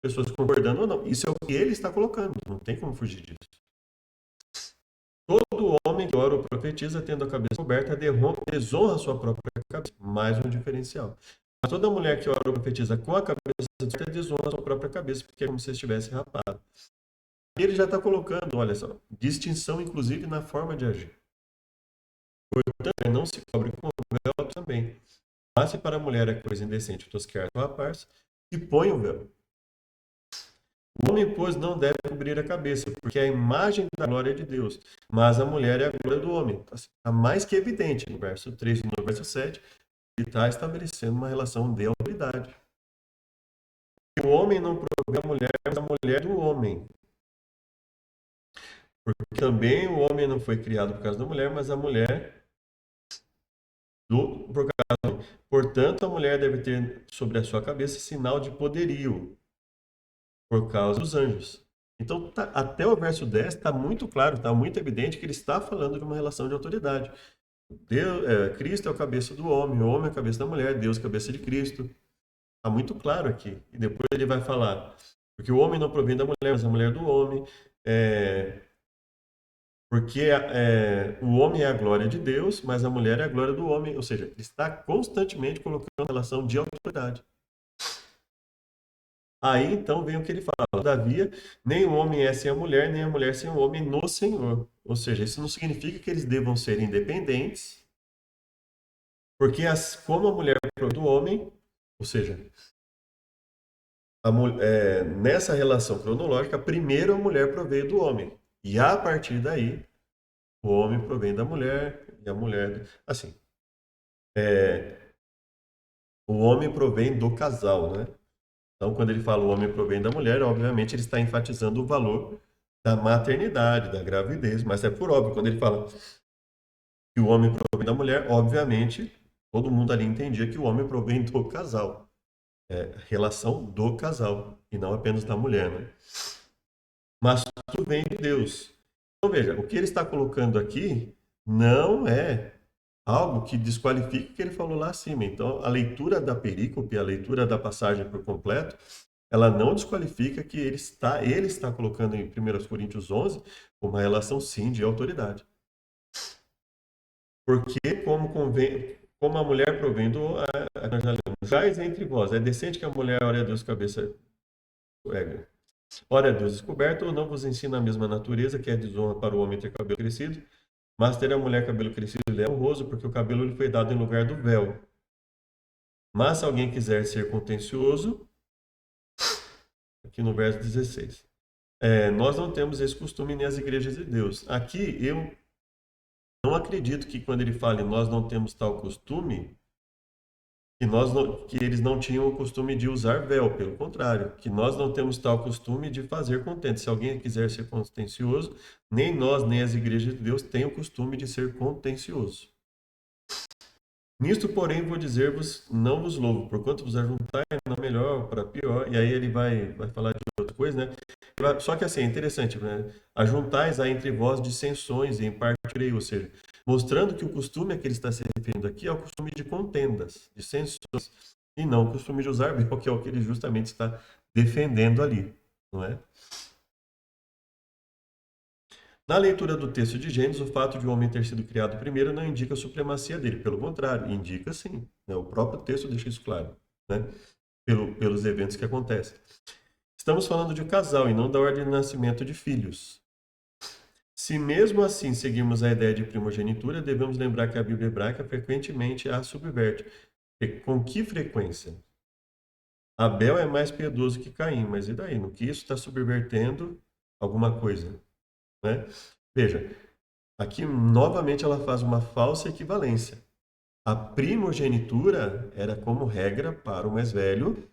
Pessoas concordando ou não. Isso é o que ele está colocando. Não tem como fugir disso. Todo homem que ora ou profetiza, tendo a cabeça coberta, desonra a sua própria cabeça. Mais um diferencial. Mas toda mulher que ora ou profetiza com a cabeça coberta, desonra a sua própria cabeça, porque é como se estivesse rapado. Ele já está colocando, olha só, distinção inclusive na forma de agir. Portanto, não se cobre com véu também. Mas se para a mulher é coisa indecente tosquear a sua parte, se põe o véu. O homem, pois, não deve cobrir a cabeça, porque é a imagem da glória de Deus, mas a mulher é a glória do homem. Está mais que evidente no verso 3 e no verso 7, que está estabelecendo uma relação de autoridade. O homem não provê a mulher, mas a mulher do homem. Porque também o homem não foi criado por causa da mulher, mas a mulher por causa do homem. Portanto, a mulher deve ter sobre a sua cabeça sinal de poderio, por causa dos anjos. Então, até o verso 10 está muito claro, está muito evidente que ele está falando de uma relação de autoridade. Cristo é a cabeça do homem, o homem é a cabeça da mulher, Deus é a cabeça de Cristo. Está muito claro aqui. E depois ele vai falar, porque o homem não provém da mulher, mas a mulher do homem. Porque o homem é a glória de Deus, mas a mulher é a glória do homem. Ou seja, ele está constantemente colocando a relação de autoridade. Aí então vem o que ele fala: todavia, nem o homem é sem a mulher, nem a mulher sem o homem no Senhor. Ou seja, isso não significa que eles devam ser independentes, porque como a mulher provém do homem, ou seja, nessa relação cronológica, primeiro a mulher provém do homem. E a partir daí, o homem provém da mulher, e a mulher. Assim, o homem provém do casal, né? Então, quando ele fala o homem provém da mulher, obviamente ele está enfatizando o valor da maternidade, da gravidez, mas é por óbvio, quando ele fala que o homem provém da mulher, obviamente, todo mundo ali entendia que o homem provém do casal. Relação do casal, e não apenas da mulher, né? Mas tudo vem de Deus. Então, veja, o que ele está colocando aqui não é algo que desqualifique o que ele falou lá acima. Então, a leitura da perícope, a leitura da passagem por completo, ela não desqualifica que ele está colocando em 1 Coríntios 11 uma relação, sim, de autoridade. Porque, como a mulher provém do... Jaz entre vós, é decente que a mulher ore a Deus cabeça... Ora a Deus descoberto, ou não vos ensina a mesma natureza, que é desonra para o homem ter cabelo crescido, mas ter a mulher cabelo crescido lhe é honroso, porque o cabelo lhe foi dado em lugar do véu. Mas se alguém quiser ser contencioso, aqui no verso 16, nós não temos esse costume nem as igrejas de Deus. Aqui eu não acredito que quando ele fala nós não temos tal costume, que eles não tinham o costume de usar véu, pelo contrário, que nós não temos tal costume de fazer contente. Se alguém quiser ser contencioso, nem nós, nem as igrejas de Deus têm o costume de ser contencioso. Nisto, porém, vou dizer-vos, não vos louvo, porquanto vos ajuntai, não melhor, para pior. E aí ele vai falar de outra coisa, né? Só que assim, é interessante, né? Ajuntais há entre vós dissensões e em parte creio, ou seja, mostrando que o costume a que ele está se referindo aqui é o costume de contendas, dissensões, e não o costume de usar bem, que é o que ele justamente está defendendo ali, não é? Na leitura do texto de Gênesis, o fato de o homem ter sido criado primeiro não indica a supremacia dele, pelo contrário, indica sim, né? O próprio texto deixa isso claro, né? Pelos eventos que acontecem. Estamos falando de um casal e não da ordem de nascimento de filhos. Se mesmo assim seguirmos a ideia de primogenitura, devemos lembrar que a Bíblia hebraica frequentemente a subverte. E com que frequência? Abel é mais piedoso que Caim, mas e daí? No que isso está subvertendo alguma coisa, né? Veja, aqui novamente ela faz uma falsa equivalência. A primogenitura era como regra para o mais velho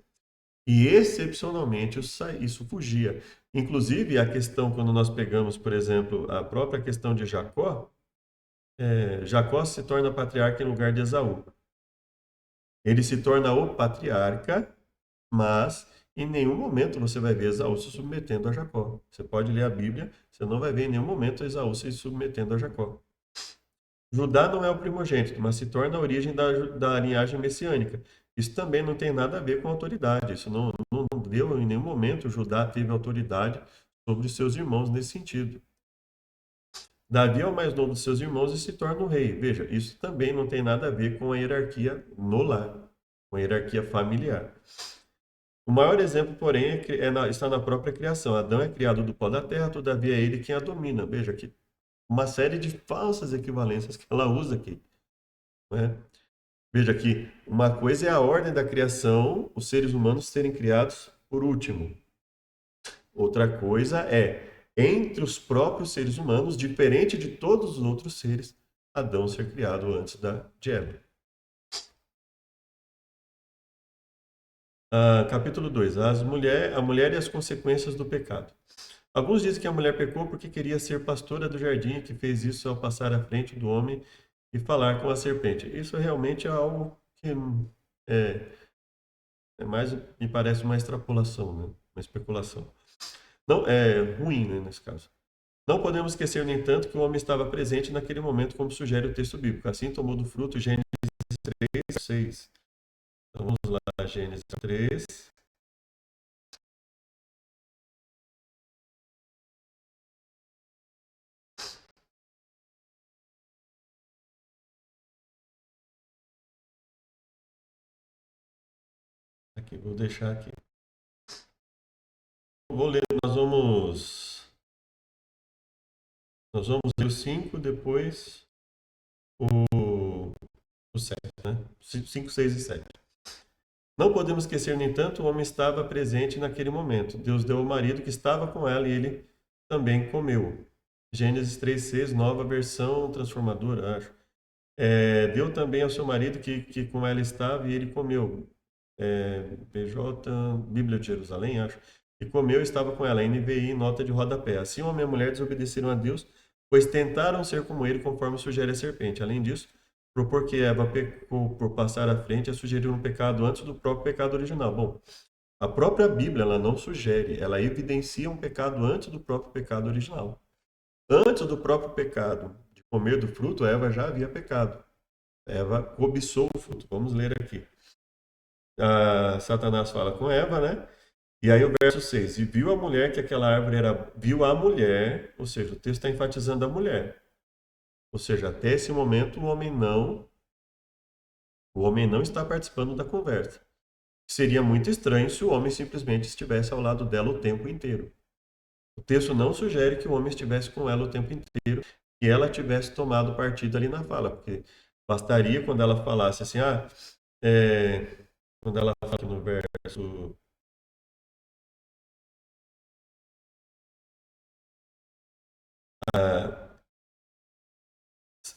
e excepcionalmente isso fugia. Inclusive a questão, quando nós pegamos, por exemplo, a própria questão de Jacó, Jacó se torna patriarca em lugar de Esaú. Ele se torna o patriarca, mas em nenhum momento você vai ver Esaú se submetendo a Jacó. Você pode ler a Bíblia, você não vai ver em nenhum momento Esaú se submetendo a Jacó. Judá não é o primogênito, mas se torna a origem da linhagem messiânica. Isso também não tem nada a ver com autoridade. Isso não deu em nenhum momento Judá teve autoridade sobre seus irmãos nesse sentido. Davi é o mais novo de seus irmãos e se torna o rei. Veja, isso também não tem nada a ver com a hierarquia no lar, com a hierarquia familiar. O maior exemplo, porém, está na própria criação. Adão é criado do pó da terra, todavia é ele quem a domina. Veja aqui, uma série de falsas equivalências que ela usa aqui, né? Veja aqui, uma coisa é a ordem da criação, os seres humanos serem criados por último. Outra coisa é, entre os próprios seres humanos, diferente de todos os outros seres, Adão ser criado antes de Eva. Capítulo 2. A mulher e as consequências do pecado. Alguns dizem que a mulher pecou porque queria ser pastora do jardim e que fez isso ao passar à frente do homem e falar com a serpente. Isso realmente é algo que é, é mais, me parece uma extrapolação, né? Uma especulação. Não, é ruim, né, nesse caso. Não podemos esquecer, no entanto, que o homem estava presente naquele momento, como sugere o texto bíblico. Assim tomou do fruto, Gênesis 3, 6. Então vamos lá, Gênesis 3. Aqui, vou deixar aqui. Vou ler, nós vamos ler o 5, depois o 7, né? 5, 6 e 7. Não podemos esquecer, no entanto, o homem estava presente naquele momento. Deus deu ao marido que estava com ela e ele também comeu. Gênesis 3,6, nova versão transformadora, acho. Deu também ao seu marido que com ela estava e ele comeu. PJ, Bíblia de Jerusalém, acho. E comeu e estava com ela. NVI, nota de rodapé. Assim, o homem e a mulher desobedeceram a Deus, pois tentaram ser como ele, conforme sugere a serpente. Além disso, propor que Eva pecou por passar à frente é sugerir um pecado antes do próprio pecado original. Bom, a própria Bíblia, ela não sugere, ela evidencia um pecado antes do próprio pecado original. Antes do próprio pecado de comer do fruto, Eva já havia pecado. Eva cobiçou o fruto. Vamos ler aqui. Satanás fala com Eva, né? E aí o verso 6, e viu a mulher que aquela árvore era... Viu a mulher, ou seja, o texto está enfatizando a mulher. Ou seja, até esse momento o homem não está participando da conversa. Seria muito estranho se o homem simplesmente estivesse ao lado dela o tempo inteiro. O texto não sugere que o homem estivesse com ela o tempo inteiro e ela tivesse tomado partido ali na fala, porque bastaria quando ela falasse assim, quando ela fala aqui no verso...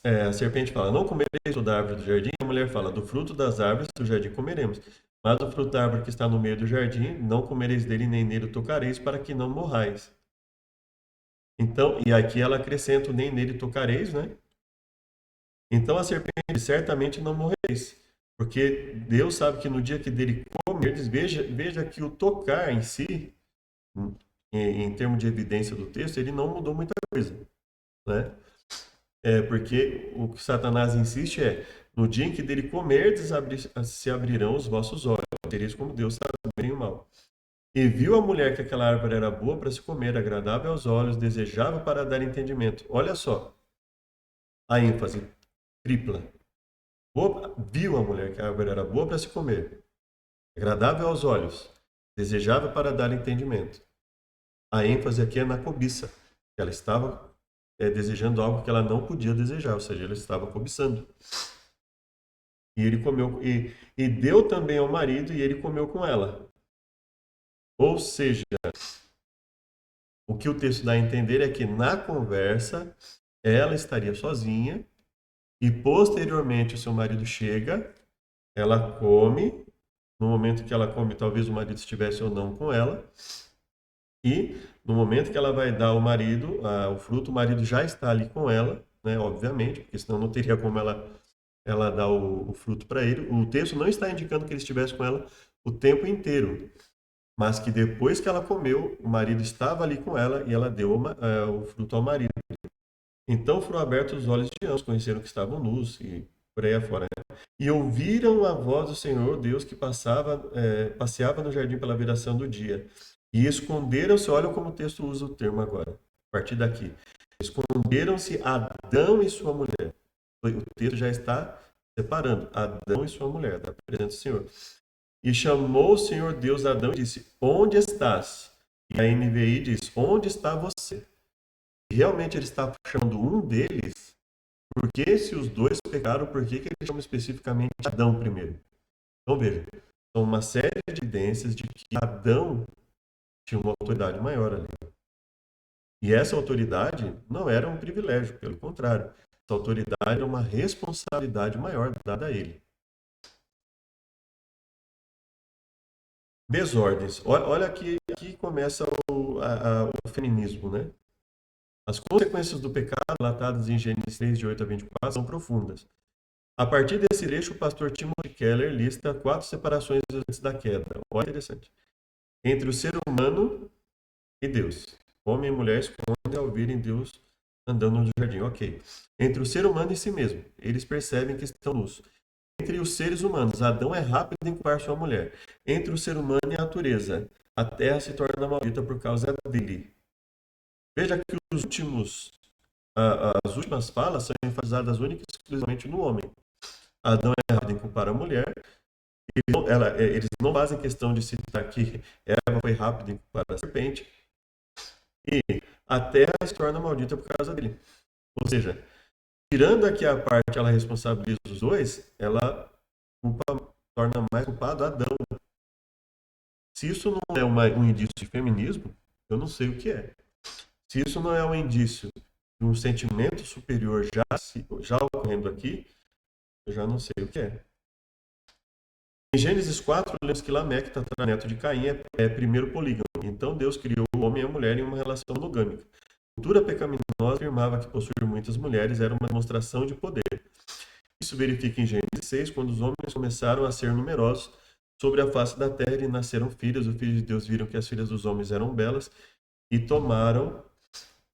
a serpente fala, não comereis da árvore do jardim. A mulher fala, do fruto das árvores do jardim comeremos. Mas do fruto da árvore que está no meio do jardim, não comereis dele, nem nele tocareis, para que não morrais. Então, e aqui ela acrescenta, nem nele tocareis, né? Então a serpente, certamente não morrereis. Porque Deus sabe que no dia que dele comerdes, veja que o tocar em si, em termos de evidência do texto, ele não mudou muita coisa, né? Porque o que Satanás insiste é, no dia em que dele comerdes, se abrirão os vossos olhos, sereis como Deus sabe o bem e o mal. E viu a mulher que aquela árvore era boa para se comer, agradável aos olhos, desejável para dar entendimento. Olha só, a ênfase tripla. Viu a mulher que a árvore era boa para se comer, agradável aos olhos, desejável para dar entendimento. A ênfase aqui é na cobiça. Ela estava desejando algo que ela não podia desejar, ou seja, ela estava cobiçando. E ele comeu, e deu também ao marido, e ele comeu com ela. Ou seja, o que o texto dá a entender é que na conversa ela estaria sozinha e posteriormente o seu marido chega, ela come, no momento que ela come, talvez o marido estivesse ou não com ela, e no momento que ela vai dar ao marido o fruto, o marido já está ali com ela, né, obviamente, porque senão não teria como ela dar o fruto para ele. O texto não está indicando que ele estivesse com ela o tempo inteiro, mas que depois que ela comeu, o marido estava ali com ela e ela deu o fruto ao marido. Então foram abertos os olhos de ambos, conheceram que estavam nus e por aí afora, né? E ouviram a voz do Senhor Deus que passeava no jardim pela viração do dia. E esconderam-se, olha como o texto usa o termo agora, a partir daqui. Esconderam-se Adão e sua mulher. O texto já está separando Adão e sua mulher da presença do Senhor. E chamou o Senhor Deus a Adão e disse, onde estás? E a NVI diz, onde está você? E realmente ele está chamando um deles, porque se os dois pecaram, por que ele chama especificamente Adão primeiro? Então veja, são uma série de evidências de que Adão tinha uma autoridade maior ali. E essa autoridade não era um privilégio, pelo contrário. Essa autoridade era uma responsabilidade maior dada a ele. Desordens. Olha aqui começa o feminismo, né? As consequências do pecado, relatadas em Gênesis 3, de 8 a 24, são profundas. A partir desse trecho, o pastor Timothy Keller lista 4 separações antes da queda. Olha, interessante. Entre o ser humano e Deus. Homem e mulher escondem ao virem Deus andando no jardim. Ok. Entre o ser humano e si mesmo. Eles percebem que estão nus. Entre os seres humanos, Adão é rápido em culpar sua mulher. Entre o ser humano e a natureza, a terra se torna maldita por causa dele. Veja que as últimas falas são enfatizadas única e exclusivamente no homem. Adão é rápido em culpar a mulher. Eles não fazem questão de citar que Eva foi rápida em culpar a serpente. E a terra se torna maldita por causa dele. Ou seja, tirando aqui a parte, ela responsabiliza os dois, ela torna mais culpado Adão. Se isso não é um indício de feminismo, eu não sei o que é. Se isso não é um indício de um sentimento superior já ocorrendo aqui, eu já não sei o que é. Em Gênesis 4, lemos que Lameque, tataraneto de Caim, é primeiro polígamo. Então Deus criou o homem e a mulher em uma relação monogâmica. A cultura pecaminosa afirmava que possuir muitas mulheres era uma demonstração de poder. Isso verifica em Gênesis 6, quando os homens começaram a ser numerosos sobre a face da terra e nasceram filhas. Os filhos de Deus viram que as filhas dos homens eram belas e tomaram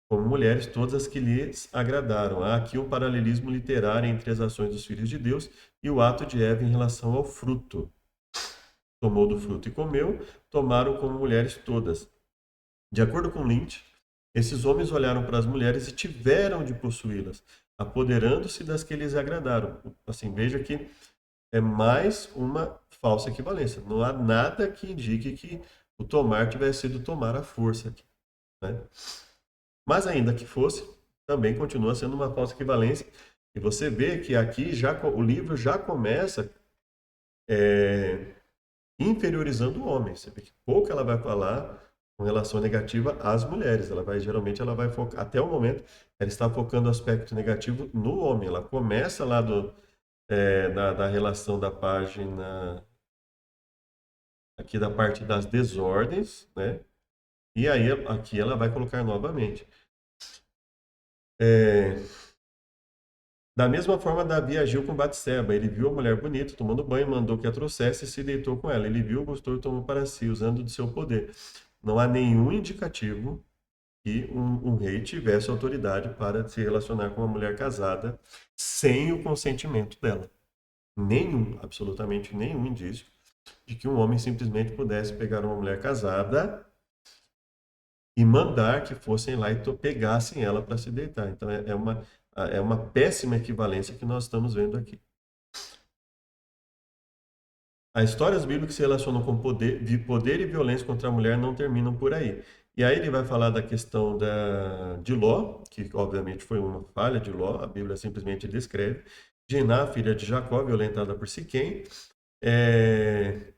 como mulheres todas as que lhes agradaram. Há aqui um paralelismo literário entre as ações dos filhos de Deus e o ato de Eva em relação ao fruto. Tomou do fruto e comeu, tomaram como mulheres todas. De acordo com Lynch, esses homens olharam para as mulheres e tiveram de possuí-las, apoderando-se das que lhes agradaram. Assim, veja que é mais uma falsa equivalência. Não há nada que indique que o tomar tivesse sido tomar à força aqui, né? Mas ainda que fosse, também continua sendo uma falsa equivalência. E você vê que aqui o livro já começa inferiorizando o homem. Você vê que pouco ela vai falar com relação negativa às mulheres. Geralmente ela vai focar, até o momento, ela está focando o aspecto negativo no homem. Ela começa lá da relação da página, aqui da parte das desordens, né? E aí aqui ela vai colocar novamente. Da mesma forma, Davi agiu com Batseba. Ele viu a mulher bonita, tomando banho, mandou que a trouxesse e se deitou com ela. Ele viu, gostou e tomou para si, usando do seu poder. Não há nenhum indicativo que um rei tivesse autoridade para se relacionar com uma mulher casada sem o consentimento dela. Nenhum, absolutamente nenhum indício de que um homem simplesmente pudesse pegar uma mulher casada e mandar que fossem lá e pegassem ela para se deitar. Então é uma péssima equivalência que nós estamos vendo aqui. As histórias bíblicas que se relacionam com poder e violência contra a mulher não terminam por aí. E aí ele vai falar da questão de Ló, que obviamente foi uma falha de Ló, a Bíblia simplesmente descreve. Diná, filha de Jacó, violentada por Siquém.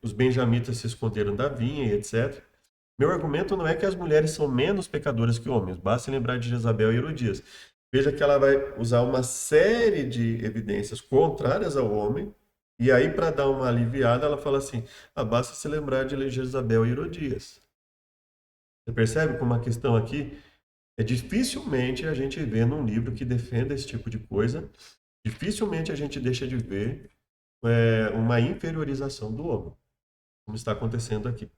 Os benjamitas se esconderam da vinha e etc. Meu argumento não é que as mulheres são menos pecadoras que homens, basta lembrar de Jezabel e Herodias. Veja que ela vai usar uma série de evidências contrárias ao homem, e aí, para dar uma aliviada, ela fala assim: basta se lembrar de Jezabel e Herodias. Você percebe como a questão aqui é dificilmente a gente vê num livro que defenda esse tipo de coisa, dificilmente a gente deixa de ver uma inferiorização do homem, como está acontecendo aqui.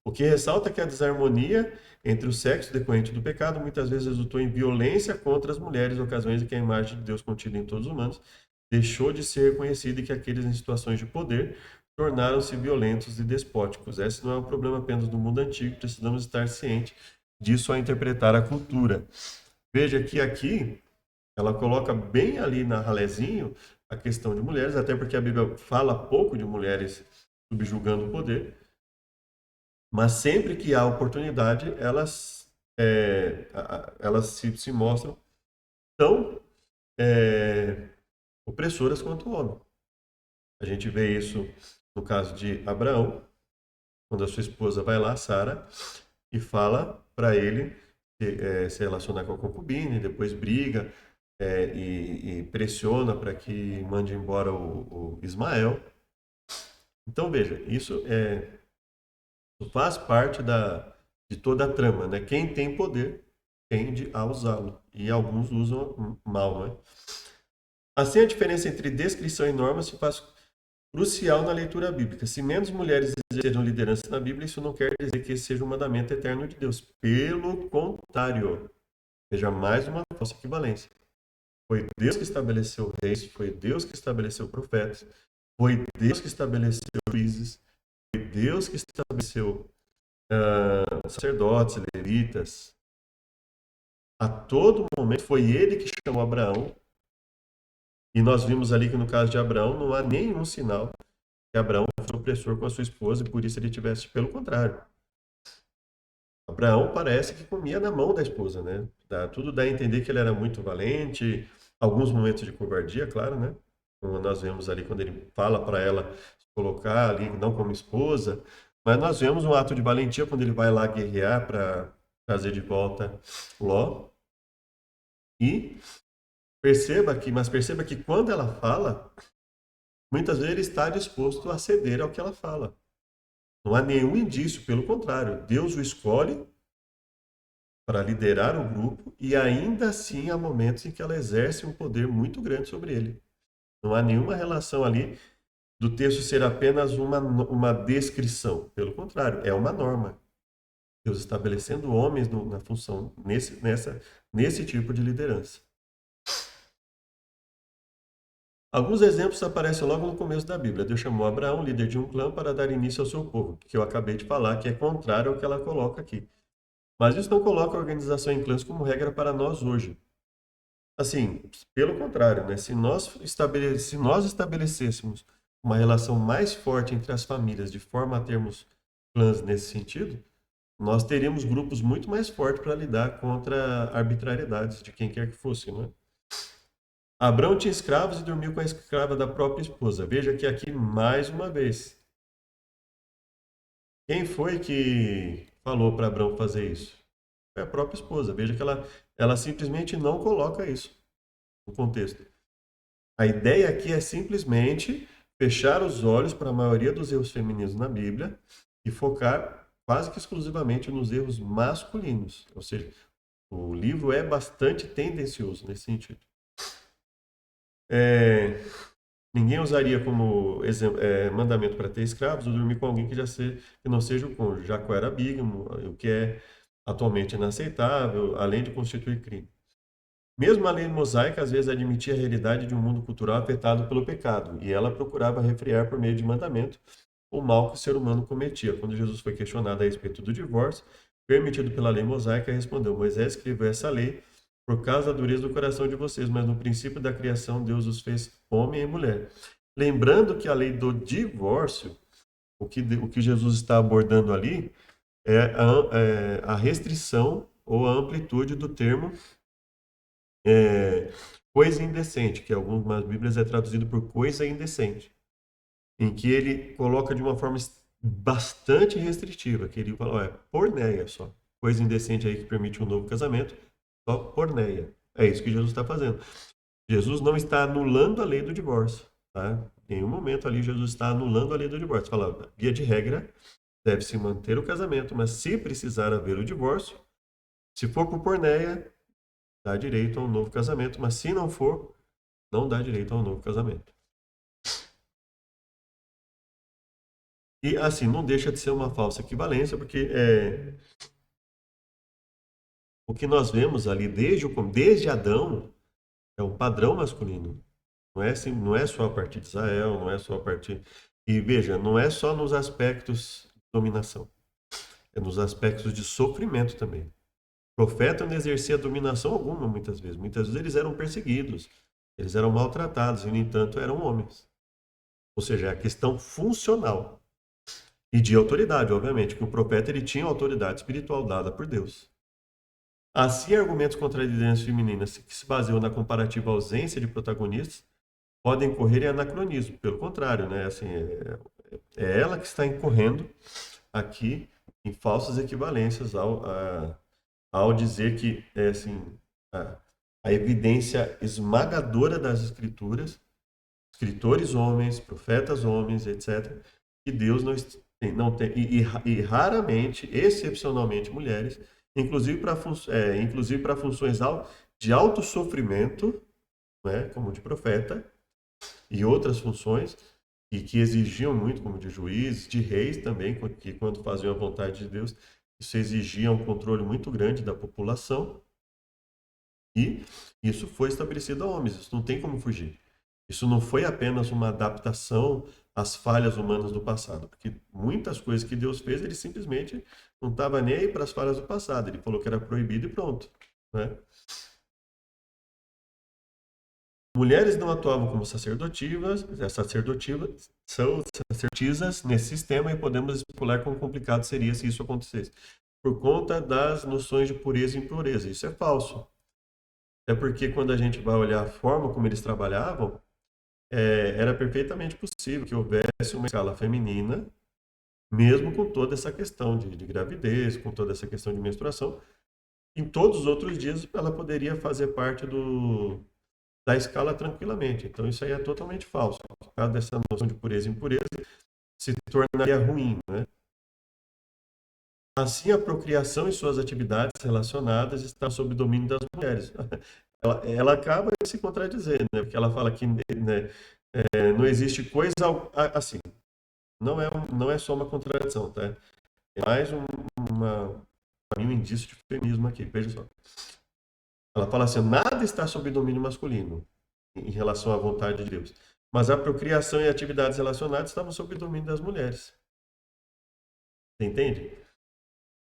O que ressalta que a desarmonia entre o sexo decorrente do pecado muitas vezes resultou em violência contra as mulheres, ocasiões em que a imagem de Deus contida em todos os humanos deixou de ser reconhecida e que aqueles em situações de poder tornaram-se violentos e despóticos. Esse não é um problema apenas do mundo antigo, precisamos estar cientes disso ao interpretar a cultura. Veja que aqui ela coloca bem ali na ralezinho a questão de mulheres, até porque a Bíblia fala pouco de mulheres subjugando o poder. Mas sempre que há oportunidade, elas se mostram tão opressoras quanto o homem. A gente vê isso no caso de Abraão, quando a sua esposa vai lá, Sara, e fala para ele se relacionar com a concubina, e depois briga e pressiona para que mande embora o Ismael. Então veja, isso faz parte de toda a trama, né? Quem tem poder tende a usá-lo, e alguns usam mal, né? Assim, a diferença entre descrição e norma se faz crucial na leitura bíblica. Se menos mulheres exerceram liderança na Bíblia, isso não quer dizer que esse seja um mandamento eterno de Deus. Pelo contrário, veja mais uma falsa equivalência. Foi Deus que estabeleceu reis, foi Deus que estabeleceu profetas, foi Deus que estabeleceu juízes, foi Deus que estabeleceu sacerdotes, levitas. A todo momento foi ele que chamou Abraão. E nós vimos ali que no caso de Abraão não há nenhum sinal que Abraão foi opressor com a sua esposa e por isso ele tivesse, pelo contrário. Abraão parece que comia na mão da esposa, né? Tudo dá a entender que ele era muito valente, alguns momentos de covardia, claro, né? Como nós vemos ali quando ele fala para ela se colocar ali, não como esposa, mas nós vemos um ato de valentia quando ele vai lá guerrear para trazer de volta Ló. E perceba que quando ela fala, muitas vezes ele está disposto a ceder ao que ela fala. Não há nenhum indício, pelo contrário, Deus o escolhe para liderar o grupo e ainda assim há momentos em que ela exerce um poder muito grande sobre ele. Não há nenhuma relação ali do texto ser apenas uma descrição. Pelo contrário, é uma norma. Deus estabelecendo homens na função, nesse tipo de liderança. Alguns exemplos aparecem logo no começo da Bíblia. Deus chamou Abraão, líder de um clã, para dar início ao seu povo, que eu acabei de falar, que é contrário ao que ela coloca aqui. Mas isso não coloca a organização em clãs como regra para nós hoje. Assim, pelo contrário, né? Se nós estabelecêssemos uma relação mais forte entre as famílias, de forma a termos clãs nesse sentido, nós teríamos grupos muito mais fortes para lidar contra arbitrariedades de quem quer que fosse, né? Abrão tinha escravos e dormiu com a escrava da própria esposa. Veja que aqui, mais uma vez, quem foi que falou para Abrão fazer isso? Foi a própria esposa. Veja que ela simplesmente não coloca isso no contexto. A ideia aqui é simplesmente fechar os olhos para a maioria dos erros femininos na Bíblia e focar quase que exclusivamente nos erros masculinos. Ou seja, o livro é bastante tendencioso nesse sentido. Ninguém usaria como mandamento para ter escravos ou dormir com alguém que não seja o cônjuge, já que era bígamo, o que é atualmente inaceitável, além de constituir crime. Mesmo a lei mosaica às vezes admitia a realidade de um mundo cultural afetado pelo pecado, e ela procurava refrear por meio de mandamento o mal que o ser humano cometia. Quando Jesus foi questionado a respeito do divórcio, permitido pela lei mosaica, respondeu: Moisés escreveu essa lei por causa da dureza do coração de vocês, mas no princípio da criação Deus os fez homem e mulher. Lembrando que a lei do divórcio, o que Jesus está abordando ali, é a restrição ou a amplitude do termo coisa indecente, que em algumas Bíblias é traduzido por coisa indecente, em que ele coloca de uma forma bastante restritiva, que ele fala, porneia só. Coisa indecente aí que permite um novo casamento, só porneia. É isso que Jesus está fazendo. Jesus não está anulando a lei do divórcio, tá? Em nenhum momento ali Jesus está anulando a lei do divórcio. Fala, via de regra, deve-se manter o casamento, mas se precisar haver o divórcio, se for por porneia, dá direito a um novo casamento, mas se não for, não dá direito a um novo casamento. E assim, não deixa de ser uma falsa equivalência, porque o que nós vemos ali desde Adão é um padrão masculino. Não é, assim, não é só a partir de Israel, não é só a partir. E veja, não é só nos aspectos de dominação, é nos aspectos de sofrimento também. O profeta não exercia dominação alguma muitas vezes. Muitas vezes eles eram perseguidos, eles eram maltratados e, no entanto, eram homens. Ou seja, é a questão funcional e de autoridade, obviamente, que o profeta ele tinha autoridade espiritual dada por Deus. Assim, argumentos contra a liderança feminina que se baseiam na comparativa ausência de protagonistas podem incorrer em anacronismo. Pelo contrário, né? Assim, é ela que está incorrendo aqui em falsas equivalências ao dizer que assim, a, a evidência esmagadora das Escrituras, escritores homens, profetas homens, etc., que Deus não tem e raramente, excepcionalmente, mulheres, inclusive para funções de alto sofrimento, né, como de profeta, e outras funções, e que exigiam muito, como de juízes, de reis também, que quando faziam a vontade de Deus, isso exigia um controle muito grande da população, e isso foi estabelecido a homens, isso não tem como fugir. Isso não foi apenas uma adaptação às falhas humanas do passado, porque muitas coisas que Deus fez, ele simplesmente não estava nem aí para as falhas do passado, ele falou que era proibido e pronto, né? Mulheres não atuavam como são sacerdotisas nesse sistema e podemos especular quão complicado seria se isso acontecesse. Por conta das noções de pureza e impureza. Isso é falso. É porque quando a gente vai olhar a forma como eles trabalhavam, era perfeitamente possível que houvesse uma escala feminina, mesmo com toda essa questão de gravidez, com toda essa questão de menstruação. Em todos os outros dias, ela poderia fazer parte da escala tranquilamente. Então, isso aí é totalmente falso. Por causa dessa noção de pureza e impureza, se tornaria ruim, né? Assim, a procriação e suas atividades relacionadas estão sob domínio das mulheres. Ela acaba se contradizendo, né? Porque ela fala que, né, não existe coisa assim. Não é só uma contradição, tá? É mais um indício de feminismo aqui. Veja só. Ela fala assim: nada está sob domínio masculino em relação à vontade de Deus. Mas a procriação e atividades relacionadas estavam sob domínio das mulheres. Você entende?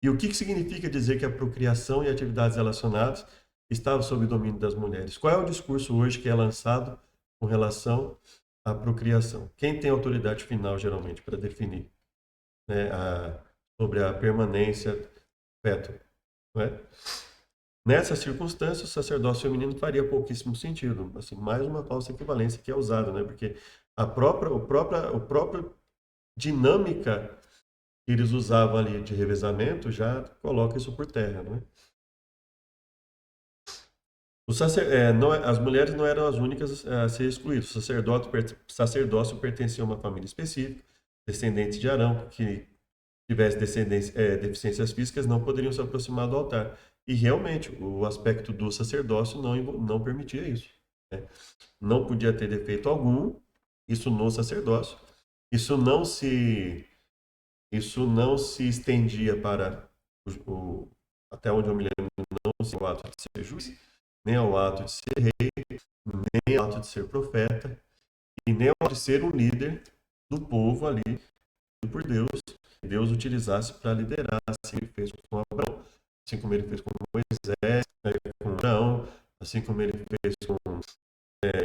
E o que significa dizer que a procriação e atividades relacionadas estavam sob domínio das mulheres? Qual é o discurso hoje que é lançado com relação à procriação? Quem tem autoridade final, geralmente, para definir, né, sobre a permanência do feto? Não é? Nessa circunstância, o sacerdócio feminino faria pouquíssimo sentido. Assim, mais uma falsa equivalência que é usada, né? Porque a própria dinâmica que eles usavam ali de revezamento já coloca isso por terra, né? As mulheres não eram as únicas a ser excluídas. Sacerdócio pertencia a uma família específica, descendentes de Arão, que tivesse deficiências físicas não poderiam se aproximar do altar. E realmente, o aspecto do sacerdócio não permitia isso, né? Não podia ter defeito algum, isso no sacerdócio. Isso não se, isso não se estendia para até onde eu me lembro, não se o ato de ser juiz, nem ao ato de ser rei, nem ao ato de ser profeta, e nem ao ato de ser um líder do povo ali, por Deus, que Deus utilizasse para liderar, assim ele fez com Abraão, assim como ele fez com Moisés, com Abraão, assim como ele fez com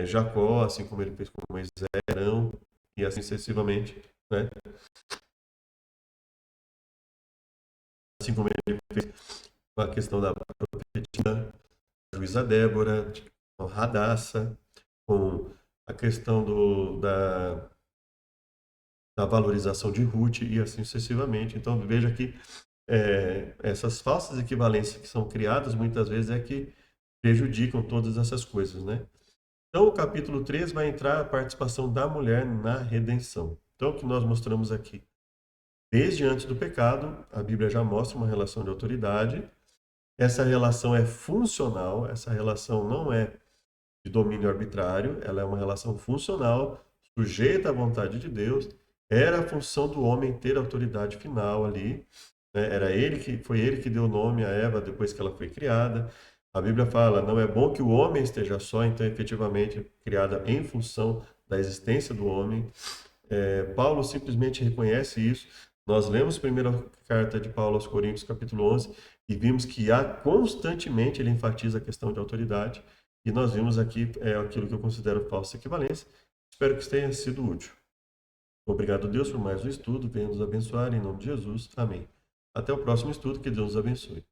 Jacó, assim como ele fez com Moisés, Arão, e assim sucessivamente, né? Assim como ele fez com a questão da profetisa, a juíza Débora, com Radassa, com a questão da valorização de Ruth e assim sucessivamente. Então veja que essas falsas equivalências que são criadas muitas vezes é que prejudicam todas essas coisas, né? Então o capítulo 3 vai entrar a participação da mulher na redenção. Então o que nós mostramos aqui? Desde antes do pecado, a Bíblia já mostra uma relação de autoridade. Essa relação é funcional, essa relação não é de domínio arbitrário, ela é uma relação funcional, sujeita à vontade de Deus. Era a função do homem ter autoridade final ali, né? Foi ele que deu nome a Eva depois que ela foi criada. A Bíblia fala: não é bom que o homem esteja só, então efetivamente criada em função da existência do homem. Paulo simplesmente reconhece isso. Nós lemos a primeira carta de Paulo aos Coríntios, capítulo 11, e vimos que constantemente ele enfatiza a questão de autoridade. E nós vimos aqui aquilo que eu considero falsa equivalência. Espero que tenha sido útil. Obrigado, Deus, por mais um estudo. Venha nos abençoar em nome de Jesus. Amém. Até o próximo estudo. Que Deus nos abençoe.